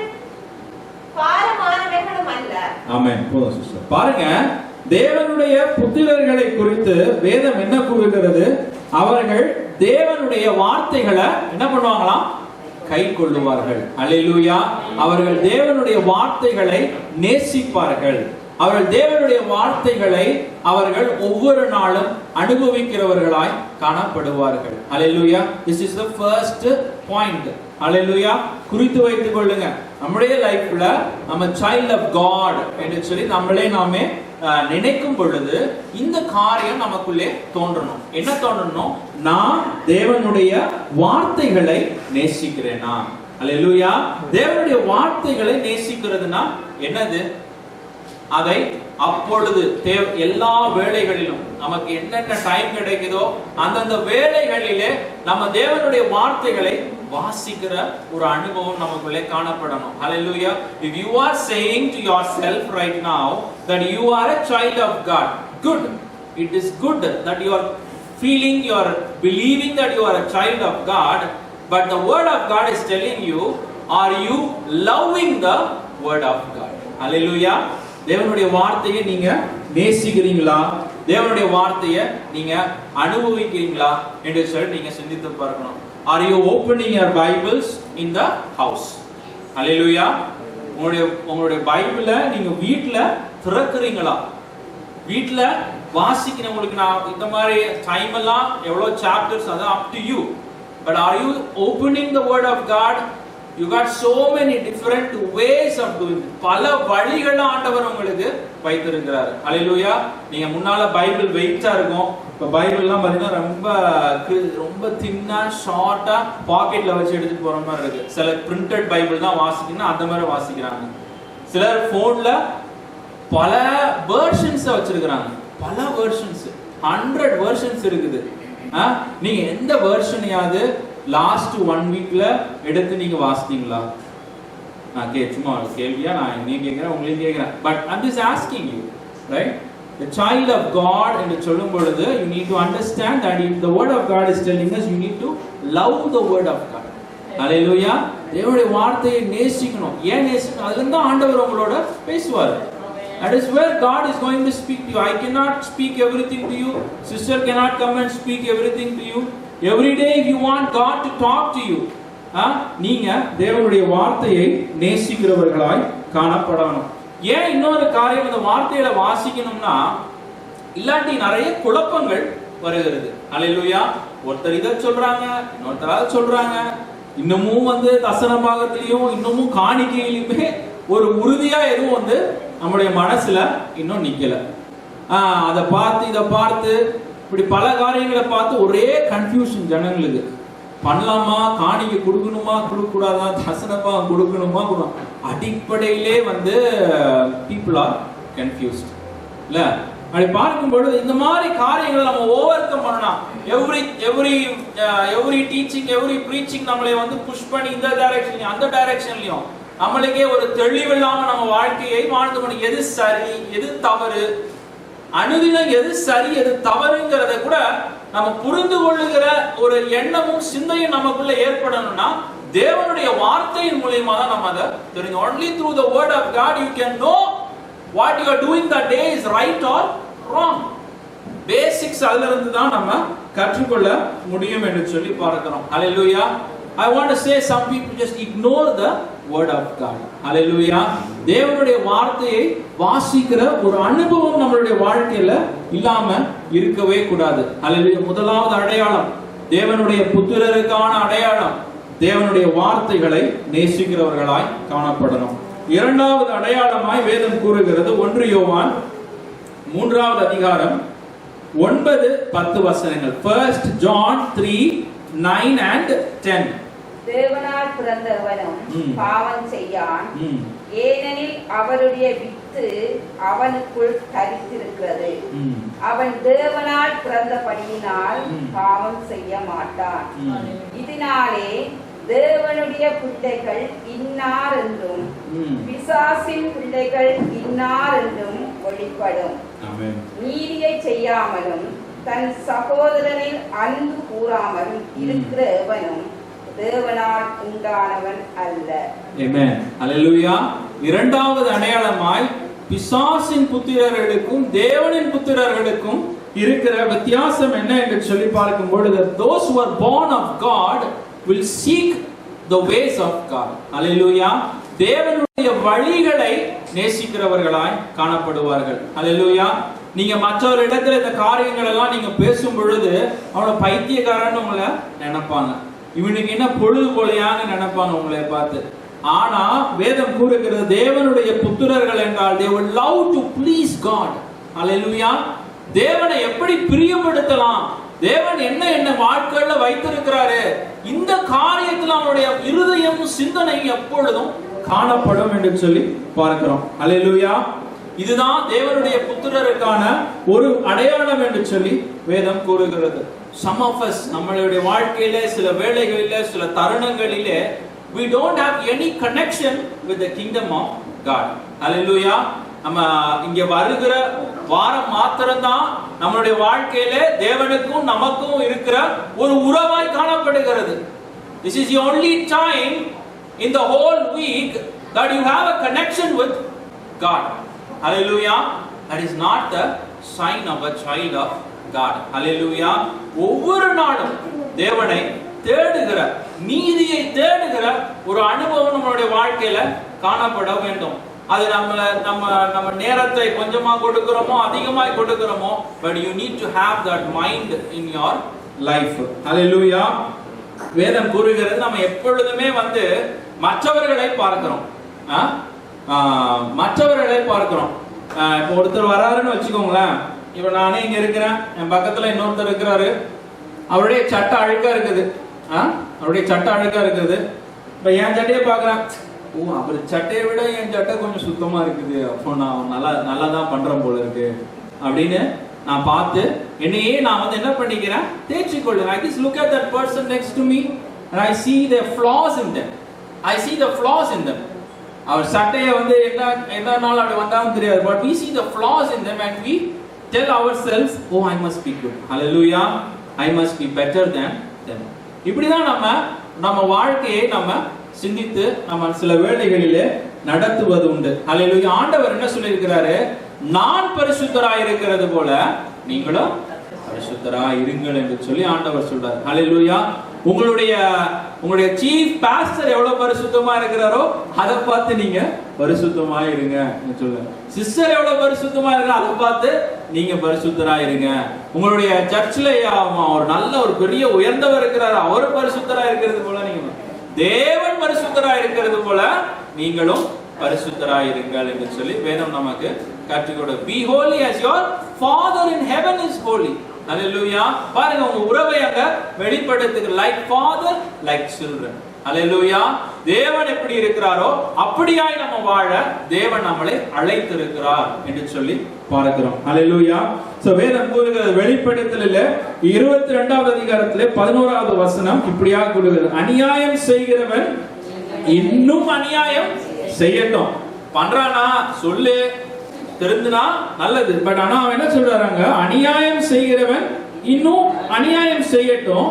பாரமானவைகளும் அல்ல. ஆமென். போதும் சிஸ்டர். பாருங்க, தேவனுடைய புத்திரர்களை குறித்து வேதம் என்ன கூறுகிறது? அவர்கள் தேவனுடைய வார்த்தைகளை என்ன பண்ணுவாங்களாம்? கை கொள்ளுவார்கள். அல்லேலூயா. அவர்கள் தேவனுடைய வார்த்தைகளை நேசிப்பார்கள். அவர்கள் தேவனுடைய வார்த்தைகளை அவர்கள் ஒவ்வொரு நாளும் அனுபவிக்கிறவர்களாய் காணப்படுவார்கள். அல்லேலூயா. This is the first point. அல்லேலூயா. குறித்து வைத்துக் கொள்ளுங்க. நம்முடைய லைஃப்ல நம்ம child of God என்று சொல்லி நம்மளே நாமே நினைக்கும் பொழுது இந்த காரியம் நமக்குள்ளே தோன்றணும். என்ன தோன்றணும்? நான் தேவனுடைய வார்த்தைகளை நேசிக்கிறேனா? அல்லேலூயா. தேவனுடைய வார்த்தைகளை நேசிக்கிறதுனா என்னது? அதை அப்பொழுது எல்லா வேளைகளிலும் நமக்கு என்னென்ன டைம் கிடைக்குதோ அந்தந்த வேளைகளிலே நம்ம தேவனுடைய வார்த்தைகளை வாசிக்கிற ஒரு அனுபவம் நமக்குள்ளே காணப்படணும். Hallelujah. If you are saying to yourself right now that you are a child of God, good. It is good that you are feeling, you are believing that you are a child of God, but the word of God is telling you, are you loving the word of God? Hallelujah. தேவனுடைய வார்த்தையை நீங்க நேசிக்கிறீங்களா? தேவனுடைய வார்த்தையை நீங்க அனுபவிக்கிறீங்களா என்று சொல்லி நீங்க சிந்தித்து பார்க்கணும். Are you opening your Bibles in the house? Hallelujah. உங்களுடைய பைபிளை நீங்க வீட்ல திறக்கிறீங்களா? வீட்ல வாசிக்கிறவங்களுக்கு நான் இந்த மாதிரி டைம் எல்லாம் எவ்வளவு சாப்டர்ஸ் அது up to you. But are you opening the word of God? You got so many different ways of doing it. பல வழிகளை ஆண்டவர் உங்களுக்கு வைத்திருக்கிறார். ஹalleluya. நீங்க முன்னால பைபிள் வெயிட்டா இருக்கும். இப்ப பைபிள்லாம் பாத்தீங்கன்னா ரொம்ப தின்னா ஷார்ட்டா பாக்கெட்ல வச்சு எடுத்துட்டு போற மாதிரி இருக்கு. சில பிரிண்டட் பைபிள் தான் வாசிக்கணும், அந்த மாதிரி வாசிக்கிறாங்க. சிலர் போன்ல பல வெர்ஷன்ஸ் வச்சிருக்காங்க. பல வெர்ஷன்ஸ் 100 வெர்ஷன்ஸ் இருக்குது. நீங்க எந்த வெர்ஷனையாவது லாஸ்ட் 1 வீக்ல எடுத்து நீங்க வாசித்தீங்களா? நான் சும்மா கேள்வியா நான் நீங்க கேக்குறேன், உங்களுக்கு கேக்குறேன். But I'm just asking you, right? The child of God என்று சொல்லும் பொழுது you need to understand that if the word of God is telling us you need to love the word of God. ஹalleluya. தேவனுடைய வார்த்தையை நேசிக்கணும். ஏன் நேசிக்கணும்? அதுல இருந்து ஆண்டவர் உங்களோட பேசுவார். That is where God is going to speak to you. I cannot speak everything to you. Sister cannot come and speak everything to you. Every day if you want God to talk to you, நீங்க தேவனுடைய வார்த்தையை நேசிக்கிறவர்களாய் காணப்படணும். ஏன் இன்னொரு காரியம் இந்த வார்த்தையில வாசிக்கணும்னா, இல்லாட்டி நிறைய குழப்பங்கள் வருகிறது. ஹalleluya. ஒருத்தர் இத சொல்றாங்க, இன்னொருத்தர் சொல்றாங்க. இன்னமும் தசன பாகத்திலையும் இன்னமும் காணிக்கையிலுமே ஒரு உறுதியா எதுவும் நம்முடைய மனசுல இன்னும் நிக்கல. அதை பார்த்து இதை பார்த்து இப்படி பல காரியங்களை பார்த்து ஒரே கன்ஃபியூஷன் ஜனங்களுக்கு. பண்ணலாமா, காணிக்கை கொடுக்கணுமா, கொடுக்க கூடாதா, தசனப்பா கொடுக்கணுமா, அடிப்படையிலே பீப்புள் ஆர் கன்ஃபியூஸ்ட் இல்ல. அப்படி பார்க்கும் பொழுது இந்த மாதிரி காரியங்களை நம்ம ஓவர் கம் பண்ணலாம். எவ்ரி டீச்சிங், எவ்ரி ப்ரீச்சிங் நம்மளை புஷ் பண்ணி இந்த டைரக்ஷன்லயும் அந்த டைரக்ஷன்லயும் நம்மளுக்கே ஒரு தெளிவில்லாம நம்ம வாழ்க்கையை வாழ்ந்து கொண்டு எது சரி எது தவறு, அனுதினம் எது சரி எது தவறுங்கிறத கூட நம்ம புரிந்து கொள்ளுகிற ஒரு எண்ணமும் சிந்தையும் நமக்குள்ள ஏற்படணும்னா தேவனுடைய வார்த்தையின் மூலமா தான் நம்ம அதை தெரிஞ்சு. only through the word of God you can know what you are doing that day is right or wrong. Basics அதுல இருந்து தான் நம்ம கற்றுக்கொள்ள முடியும் என்று சொல்லி பார்க்கிறோம். ஹalleluya. I want to say some people just ignore the word of God. Hallelujah. தேவனுடைய வார்த்தையை வாசிக்கிற ஒரு அனுபவம் நம்மளுடைய வாழ்க்கையில இல்லாம இருக்கவே கூடாது. Hallelujah. முதலாவது அடையாளம், தேவனுடைய புத்திரருக்கான அடையாளம், தேவனுடைய வார்த்தைகளை நேசிக்கிறவர்களாய் காணப்படணும். இரண்டாவது அடையாளமாய் வேதம் கூறுகிறது 1 யோவான் 3வது அதிகாரம் 9-10 வசனங்கள். 1 John 3:9 and 10. தேவனால் பிறந்தவனும் பாவம் செய்யான், ஏனெனில் அவருடைய வித்து அவனுக்குள் தரித்திருக்கிறது. அவன் தேவனால் பிறந்தபடியினால் பாவம் செய்ய மாட்டான். இதனாலே தேவனுடைய பிள்ளைகள் இன்னார் என்றும் பிசாசின் பிள்ளைகள் இன்னார் என்றும் வெளிப்படும். நீதியை செய்யாமலும் தன் சகோதரனில் அன்பு கூறாமலும் இருக்கிற எவனும் தேவனால் உண்டானவன் அல்ல. ஆமென். ஹalleluya. இரண்டாவது அடையாளமாய் பிசாசின் புத்திரர்களுக்கும் தேவனின் புத்திரர்களுக்கும் இருக்கிற வித்தியாசம் என்ன என்று சொல்லி பார்க்கும் பொழுது, those who are born of God will seek the ways of God. ஹalleluya. தேவனுடைய வழிகளை நேசிக்கிறவர்களாய் காணப்படுவார்கள். ஹalleluya. நீங்க மற்றொரு இடத்துல இந்த காரியங்கள் எல்லாம் நீங்க பேசும் பொழுது அவளை பைத்தியக்காரன்னு உங்களை நினைப்பாங்க. இவனுக்கு என்ன பொழுது போலையான்னு நினைப்பாங்க உங்களை பார்த்து. ஆனா வேதம் கூறுகிறது தேவனுடைய புத்திரர்கள் என்றால் they will love to please God. Hallelujah. தேவனை எப்படி பிரியப்படுத்தலாம், தேவன் என்ன வாழ்க்கையில வைத்திருக்கிறாரு, இந்த காரியத்தில் அவனுடைய இருதயமும் சிந்தனையும் எப்பொழுதும் காணப்படும் என்று சொல்லி பார்க்கிறோம். ஹalleluya. இதுதான் தேவனுடைய புத்திரருக்கான ஒரு அடையாளம் என்று சொல்லி வேதம் கூறுகிறது. Some of us நம்மளுடைய வாழ்க்கையிலே சில வேளைகளிலே சில தருணங்களிலே we don't have any connection with the kingdom of God. Hallelujah. நம்ம இங்க வருகிற வாரம் மாத்திரம்தான் நம்மளுடைய வாழ்க்கையிலே தேவனுக்கும் நமக்கும் இருக்கிற ஒரு உறவாய் காணப்படுகிறது. This is the only time in the whole week that you have a connection with God. Hallelujah. That is not the sign of a child of God. Hallelujah. ஒவ்வொரு நாளும் தேவனை தேடுகிற, நீதியை தேடுகிற ஒரு அனுபவம் நம்மளுடைய வாழ்க்கையில காணப்பட வேண்டும். அது நம்ம நேரத்தை கொஞ்சமா கொடுக்கிறோமோ அதிகமாய் கொடுக்கிறோமோ, but you need to have that mind in your life. Hallelujah. வேதம் கூறுகிறது நம்ம எப்பொழுதுமே மற்றவர்களை பார்க்கிறோம். மற்றவர்களை பார்க்கிறோம். இப்போ ஒருத்தர் வராருன்னு வச்சுக்கோங்களேன். இப்ப நானே இங்க இருக்கிறேன், என் பக்கத்துல இன்னொருத்தர் இருக்கிறாரு, அவருடைய சட்டை அழுக்கா இருக்குது. அவருடைய சட்டை அழுக்கா இருக்குது. இப்ப என் சட்டையை பாக்குறேன், ஓ அவர் சட்டையை விட என் சட்டை கொஞ்சம் சுத்தமா இருக்குது, அப்போ நான் நல்லா தான் பண்றேன் போல இருக்கு அப்படின்னு நான் பார்த்து என்னையே நான் என்ன பண்ணிக்கிறேன், தேய்ச்சிக்கொள்ளுங்க. I just look at that person next to me and I see the flaws in them. I see the flaws in them. அவர் சட்டையை என்ன நாள் அப்படி வந்தாலும் தெரியாது, but we see the flaws in them and we tell ourselves, oh I must be good. Hallelujah. I must be better than them. இப்படிதான் நம்ம நம்ம வாழ்க்கையை நம்ம சிந்தித்து நம்ம சில வேளைகளிலே நடத்துவது உண்டு. ஹல்லேலூயா. ஆண்டவர் என்ன சொல்லியிருக்கிறாரு? நான் பரிசுத்தராய் இருக்கிறது போல நீங்களும் பரிசுத்தராய் இருங்கள் என்று சொல்லி ஆண்டவர் சொல்றார். ஹல்லேலூயா. உங்களுடைய சீஃப் பாஸ்டர் எவ்வளவு பரிசுத்தமா இருக்கிறாரோ அதை பார்த்து நீங்க பரிசுத்தமா இருங்க சொல்லுங்க. சிஸ்டர் எவ்வளவு பரிசுத்தமா இருக்கிறாரோ அதை பார்த்து நீங்க பரிசுத்தரா இருங்க. உங்களுடைய சர்ச்சில் ஒரு நல்ல ஒரு பெரிய உயர்ந்தவர் இருக்கிறார், அவர் பரிசுத்தரா இருக்கிறது போல நீங்க தேவன் பரிசுத்தரா இருக்கிறது போல நீங்களும் பரிசுத்தரா இருங்கள் என்று சொல்லி வேதம் நமக்கு கற்றுக் கொடு. Be holy as your Father in heaven is holy. Hallelujah. பாருங்க உங்க உறவை அங்க வெளிப்படுத்துகிற like father like children. Hallelujah. தேவன் எப்படி இருக்கிறாரோ அப்படியாய் நம்ம வாழ தேவன் நம்மளை அழைத்திருக்கிறார் என்று சொல்லி பார்க்கிறோம். Hallelujah. சோ வேதம் கூறுகிறது வெளிப்படுத்தலிலே 22வது அதிகாரத்திலே 11வது வசனம் இப்படியாக கூறுகிறது, அநியாயம் செய்கிறவன் இன்னும் அநியாயம் செய்யட்டும். பண்றானா சொல்லு, தெரிந்துனா நல்லது. பட் ஆனா அவன் என்ன சொல்றாங்க, அநியாயம் செய்கிறவன் இன்னும் அநியாயம் செய்யட்டும்,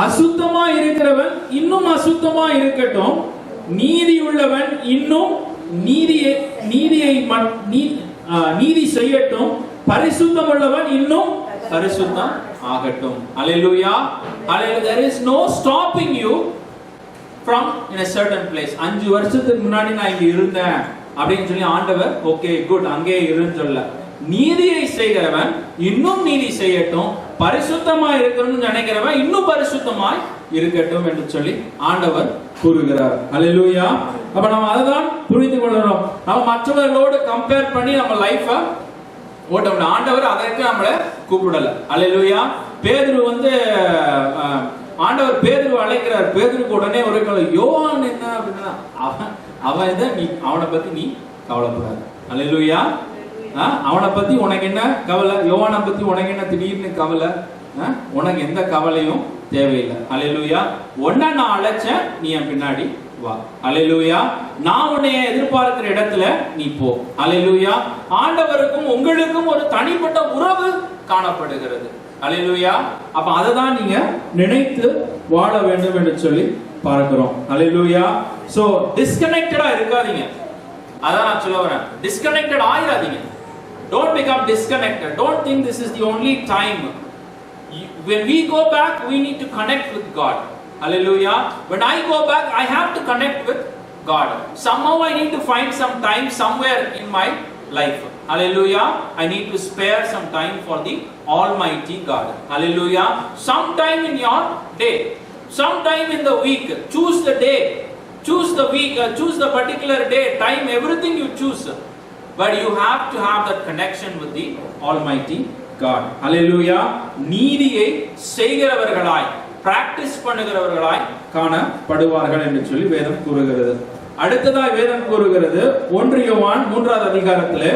அசுத்தமா இருக்கிறவன் இன்னும் அசுத்தமா இருக்கட்டும், நீதி உள்ளவன் இன்னும் நீதி செய்யட்டும், பரிசுத்தம் உள்ளவன் இன்னும் பரிசுத்தம் ஆகட்டும். Hallelujah. Hallelujah. There is no stopping you from in a certain place. 5 வருஷத்துக்கு முன்னாடி நான் இங்க இருந்தேன் அப்படின்னு சொல்லி ஆண்டவர் ஓகே குட் அங்கே இருந்து சொல்ல, நீதியை செய்கிறவன் இன்னும் நீதி செய்யட்டும், பரிசுத்தமா இருக்கணும்னு நினைக்கிறவன் இன்னும் பரிசுத்தமாய் இருக்கட்டும் என்று சொல்லி ஆண்டவர் கூறுகிறார். ஹல்லேலூயா. அப்ப நம்ம அதுதான் புரிந்து கொள்ளணும். நம்ம மற்றவர்களோடு கம்பேர் பண்ணி நம்ம லைஃப ஓட்டணும். ஆண்டவர் அதற்கு நம்மளை கூப்பிடல. ஹல்லேலூயா. பேதுரு ஆண்டவர் பேதுரு அழைக்கிறார். பேதுருக்கு உடனே ஒரு யோவான் என்ன அப்படின்னா அவன் இதை அவனை பத்தி நீ கவலைப்படாது. ஹல்லேலூயா. அவனை பத்தி உனக்கு என்ன கவலை, யோவானை பத்தி உனக்கு என்ன திடீர்னு கவலை, உனக்கு எந்த கவலையும் தேவையில்லை. ஹல்லேலூயா. உன்னை நான் அழைச்சேன், நீ என் பின்னாடி வா. ஹல்லேலூயா. நான் உன்னை எதிர்பார்க்கிற இடத்துல நீ போ. ஹல்லேலூயா. ஆண்டவருக்கும் உங்களுக்கும் ஒரு தனிப்பட்ட உறவு காணப்படுகிறது. ஹல்லேலூயா. அப்ப அதை தான் நீங்க நினைத்து வாழ வேண்டும் என்று சொல்லி பார்க்கிறோம். ஹல்லேலூயா. சோ டிஸ்கனெக்டடா இருக்காதீங்க. அதான் நான் சொல்ல வரேன், disconnected ஆயிராதீங்க. Don't become disconnected. Don't think this is the only time. When we go back, we need to connect with God. Hallelujah. When I go back, I have to connect with God. Somehow I need to find some time somewhere in my life. Hallelujah. I need to spare some time for the Almighty God. Hallelujah. Sometime in your day, sometime in the week, choose the day, choose the week, choose the particular day, time, everything you choose. But you have to have that connection with the Almighty God. Hallelujah. நீதியை செய்கிறவர்களாய் practice பண்ணுகிறவர்களாய் காணப்படுவார்கள் என்று சொல்லி வேதம் கூறுகிறது. அடுத்ததாய் வேதம் கூறுகிறது 1 யோவான் 3வது அதிகாரத்திலே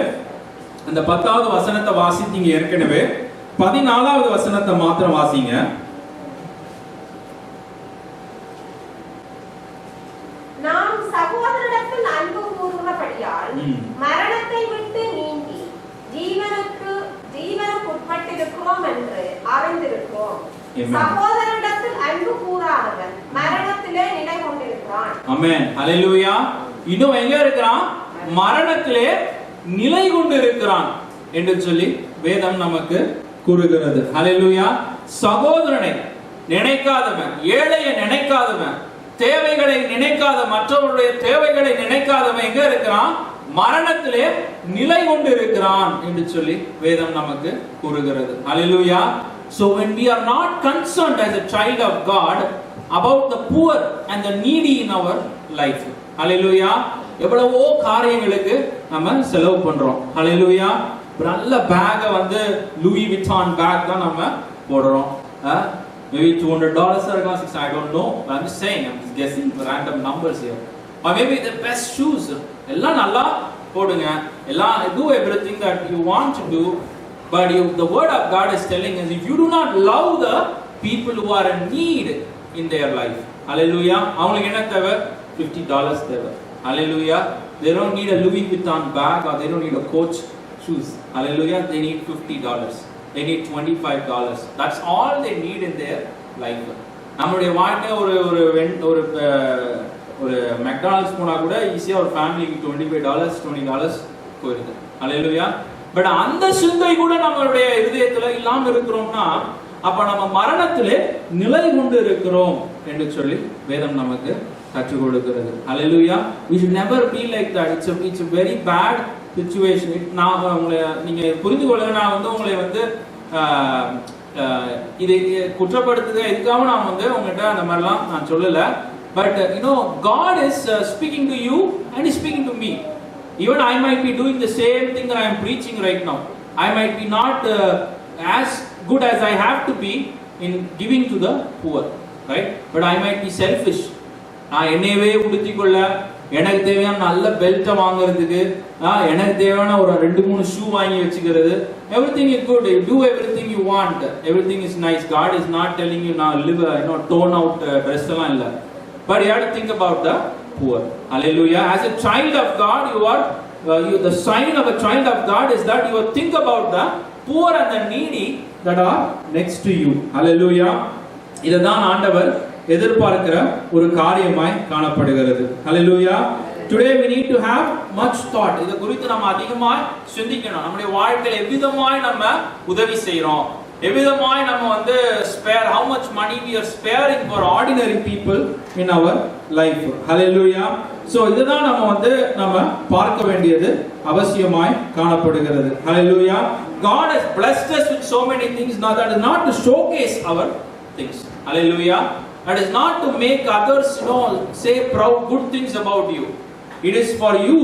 அந்த 10வது வசனத்தை வாசித்தீங்க ஏற்கனவே. 14வது வசனத்தை மாத்திரம் வாசிங்க. நாம் சகோதரரிடத்தில் அன்பு கூறுகிறபடியால் மரணத்தை விட்டு நீங்கி ஜீவனுக்கு உட்பட்டிருக்கிறோம் என்று அறிந்திருக்கிறோம். சகோதரரிடத்தில் அன்பு கூறாதவன் மரணத்திலே நிலை கொண்டிருக்கிறான். ஆமென். ஹல்லேலூயா. இன்னும் எங்க இருக்கிறான்? மரணத்திலே நிலை கொண்டிருக்கிறான் என்று சொல்லி வேதம் நமக்கு கூறுகிறது. ஹல்லேலூயா. சகோதரனை நினைக்காதவன், ஏழையை நினைக்காதவன், தேவைகளை நினைக்காத, மற்றவருடைய தேவைகளை நினைக்காதவன் எங்க இருக்கிறான்? மரணத்திலே நிலை கொண்டு இருக்கிறான் என்று சொல்லி வேதம் நமக்கு கூறுகிறது. Hallelujah. So when we are not concerned as a child of God about the poor and the needy in our life. Hallelujah. எவ்வளவோ காரியங்களுக்கு நம்ம செலவு பண்றோம். Hallelujah. நல்ல பேக் லூயி விட்டான் பேக் தான் நம்ம போடுறோம். Maybe $200 or $600, I don't know. I'm just saying, I'm just guessing random numbers here. Or maybe the best shoes. எல்லாம் நல்லா போடுங்க. எல்லாம் do everything that you want to do. But the word of God is telling us, if you do not love the people who are in need in their life. Hallelujah. அவங்களுக்கு என்ன தேவை? $50 தேவை. Hallelujah. They don't need a Louis Vuitton bag or they don't need a Coach shoes. Hallelujah. They need $50. They need $25. That's all they need in their life. நம்மளுடைய வாழ்க்கை ஒரு ஒரு McDonald's போனா கூட ஈஸியா ஒரு ஃபேமிலிக்கு $25 $20 போயிருக்கு. அல்லேலூயா. பட் அந்த சிந்தை கூட நம்மளுடைய இதயத்துல இல்லாம இருக்கிறோம்னா அப்ப நம்ம மரணத்திலே நிலை கொண்டு இருக்கிறோம் என்று சொல்லி வேதம் நமக்கு கற்றுக் கொடுக்கிறது. அல்லேலூயா. we should never be like that. it's a very bad situation. நான் உங்களை நீங்க புரிந்து கொள்ளுங்க. நான் உங்களை இதை குற்றப்படுத்துக இதுக்காக நான் உங்ககிட்ட அந்த மாதிரிலாம் நான் சொல்லல. But God is speaking to you and He's speaking to me. Even I might be doing the same thing that I am preaching right now. I might be not as good as I have to be in giving to the poor, right? But I might be selfish. நான் என்னையவே உடுத்திக்கொள்ள, எனக்கு தேவையான நல்ல பெல்ட்டை வாங்குறதுக்கு, எனக்கு தேவையான ஒரு 2-3 ஷூ வாங்கி வச்சுக்கிறது. Everything is good. You do everything you want. Everything is nice. God is not telling you now live torn out dress எல்லாம் இல்ல. But you have to think about the poor. Hallelujah. As a child of God, the sign of a child of God is that you think about the poor and the needy that are next to you. Hallelujah. இதுதான் ஆண்டவர் எதிர்பார்க்கிற ஒரு காரியமாய் காணப்படுகிறது. Hallelujah. Today we need to have much thought. இத குறித்து நம்ம அதிகமாய் சிந்திக்கணும். நம்முடைய வாழ்க்கையில எவ்விதமாய் நம்ம உதவி செய்றோம், எவ்விதமாய் நம்ம spare, how much money we are sparing for ordinary people in our life. Hallelujah. So இதுதான் நம்ம பார்க்க வேண்டியது அவசியமாய் காணப்படுகிறது. Hallelujah. God has blessed us with so many things. Now that is not to showcase our things. Hallelujah. That is not to make others say proud good things about you. It is for you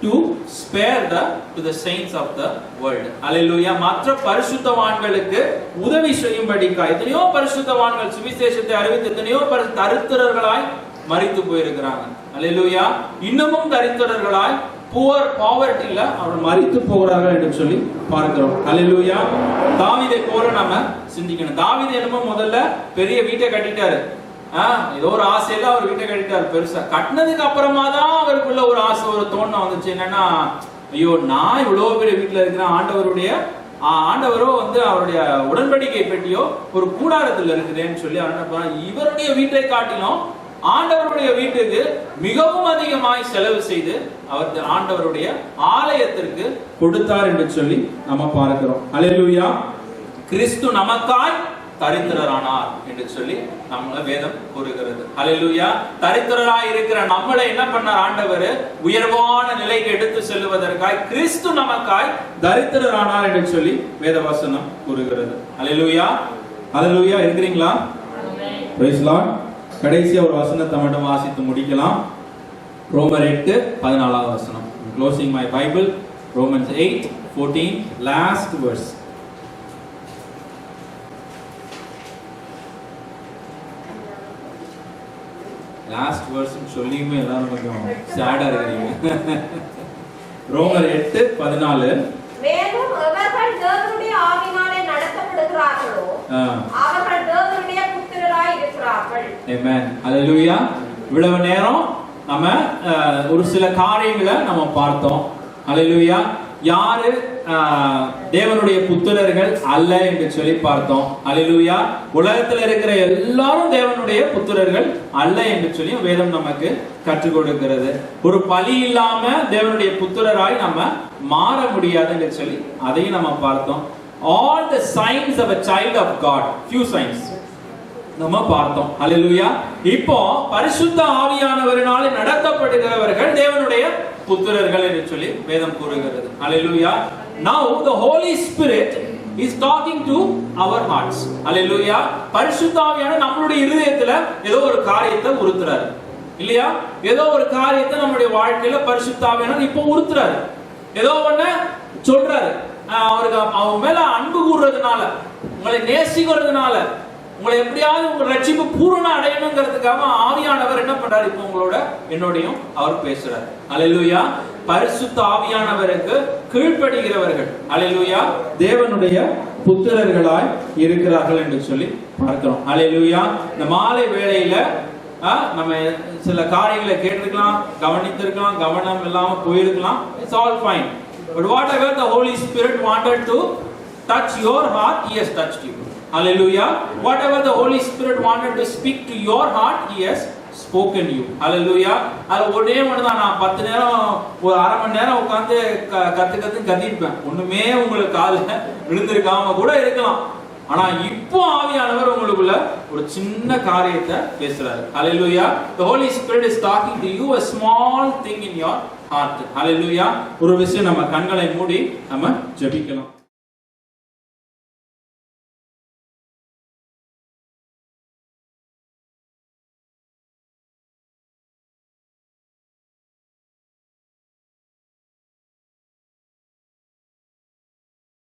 to spare to the saints of the world. Hallelujah. மற்ற பரிசுத்தவான்களுக்கு உதவி செய்யும்படிக்காய் எத்தனையோ பரிசுத்தவான்கள் சுவிசேஷத்தை அறிவித்து எத்தனையோ தரித்திரர்களாய் மரித்து போயிருக்கிறாங்க. Hallelujah. இன்னமும் தரித்திரர்களாய் povertyல அவர்கள் மரித்து போகிறார்கள் என்று சொல்லி பார்க்கிறோம். Hallelujah. தாவீதை போல நாம சிந்திக்கணும். தாவீது என்னமோ முதல்ல பெரிய வீட்டை கட்டிட்டாரு. ஏதோ ஒரு ஆசையில அவர் வீட்டை கட்டிட்டாரு பெருசா. கட்டினதுக்கு அப்புறமா தான் அவருக்குள்ள ஒரு ஆசை ஒரு தோணம் வந்துச்சு. என்னன்னா, ஐயோ நான் இவ்வளவு பெரிய வீட்டுல இருக்கிறேன், ஆண்டவரோ அவருடைய உடன்படிக்கை பெட்டியோ ஒரு கூடாரத்தில் இருக்குதுன்னு சொல்லி இவருடைய வீட்டை காட்டிலும் ஆண்டவருடைய வீட்டுக்கு மிகவும் அதிகமாய் செலவு செய்து அவர் ஆண்டவருடைய ஆலயத்திற்கு கொடுத்தார் என்று சொல்லி நம்ம பார்க்கிறோம். அல்லேலூயா. கிறிஸ்து நமக்காய் தரித்திரரானார் என்று சொல்லி நம்மள வேதம் கூறுகிறது. அல்லேலூயா. தரித்திரராய் இருக்கிற நம்மளை என்ன பண்ணார் ஆண்டவர்? உயர்வான நிலைக்கு எடுத்து செல்வதற்காய் கிறிஸ்து நமக்காய் தரித்திரரானார் என்று சொல்லி வேதவசனம் கூறுகிறது. அல்லேலூயா. அல்லேலூயா. இருக்கிறீங்களா? Praise lord. கடைசியா ஒரு வசனத்தை மட்டும் வாசித்து முடிக்கலாம். ரோமர் 8:14 வசனம். Closing my Bible. Romans 8:14, last verse. Last verse சொல்லியுமே எல்லாரும் கொஞ்சம் சேடா இருக்கீங்க. ரோமர் 8:14. மேலும் அவர்கள் தேவனுடைய ஆவியினாலே நடத்தப்படுகிறார்களோ அவர்கள் தேவனுடைய புத்திரராய் இருக்கிறார்கள். ஆமென். ஹalleluya. இவ்வளவு நேரம் நம்ம ஒரு சில காரியங்களை நம்ம பார்த்தோம். ஹalleluya. யாரு தேவனுடைய புத்திரர்கள் அல்ல என்று சொல்லி பார்த்தோம். ஹalleluya. உலகத்தில் இருக்கிற எல்லாரும் தேவனுடைய புத்திரர்கள் அல்ல என்று சொல்லி வேதம் நமக்கு கற்றுக் கொடுக்கிறது. ஒரு பலி இல்லாம தேவனுடைய புத்திரராய் நம்ம மாற முடியாது என்று சொல்லி அதையும் நம்ம பார்த்தோம். All the signs of a child of God, few signs நம்ம பார்த்தோம். ஹalleluya. இப்போ பரிசுத்த ஆவியானவரினாலே நடத்தப்படுகிறவர்கள் தேவனுடைய புத்திரர்கள் என்று சொல்லி வேதம் கூறுகிறது. ஹalleluya. Now the Holy Spirit is talking to our hearts. ஹalleluya. பரிசுத்த ஆவியானவர் நம்மளுடைய இதயத்துல ஏதோ ஒரு காரியத்தை உறுத்துறாரு. இல்லையா? ஏதோ ஒரு காரியத்தை நம்மளுடைய வாழ்க்கையில பரிசுத்த ஆவியானவர் இப்போ உறுத்துறாரு. ஏதோ ஒண்ணு சொல்றாரு. அவருக்கு அவங்க மேல அன்பு கூறுறதுனால, உங்களை நேசிக்கிறதுனால, உங்களை எப்படியாவது உங்க ரட்சிப்பு பூரண அடையணுங்கிறதுக்காக ஆவியானவர் என்ன பண்றாரு? இப்போ உங்களோட என்னோடையும் அவர் பேசுறாரு. அல்லேலூயா. பரிசுத்த ஆவியானவருக்கு கீழ்ப்படுகிறவர்கள் அல்லேலூயா தேவனுடைய புத்திரர்களாய் இருக்கிறார்கள் என்று சொல்லி பார்க்கிறோம். அல்லேலூயா. இந்த மாலை வேளையில நம்ம சில காரியங்களை கேட்டிருக்கலாம், கவனித்திருக்கலாம், கவனம் இல்லாம போயிருக்கலாம். It's all fine. But whatever the Holy Spirit wanted to touch your heart, He has touched you. Hallelujah. Whatever the Holy Spirit wanted to speak to your heart, He has spoken you. Hallelujah. அது ஒரே மட்டும் தான். நான் 10 நேரம் ஒரு அரை மணி நேரம் உட்கார்ந்து கத்திருப்பேன். ஒண்ணுமே உங்களுக்கு காதுல விழுந்திருக்காம கூட இருக்கலாம். ஆனா இப்போ ஆவியானவர் உங்களுக்குள்ள ஒரு சின்ன காரியத்தை பேசுறாரு. Hallelujah. The Holy Spirit is talking to you a small thing in your heart. Hallelujah. ஒரு விஷயம் நம்ம கண்களை மூடி நம்ம ஜெபிக்கலாம்.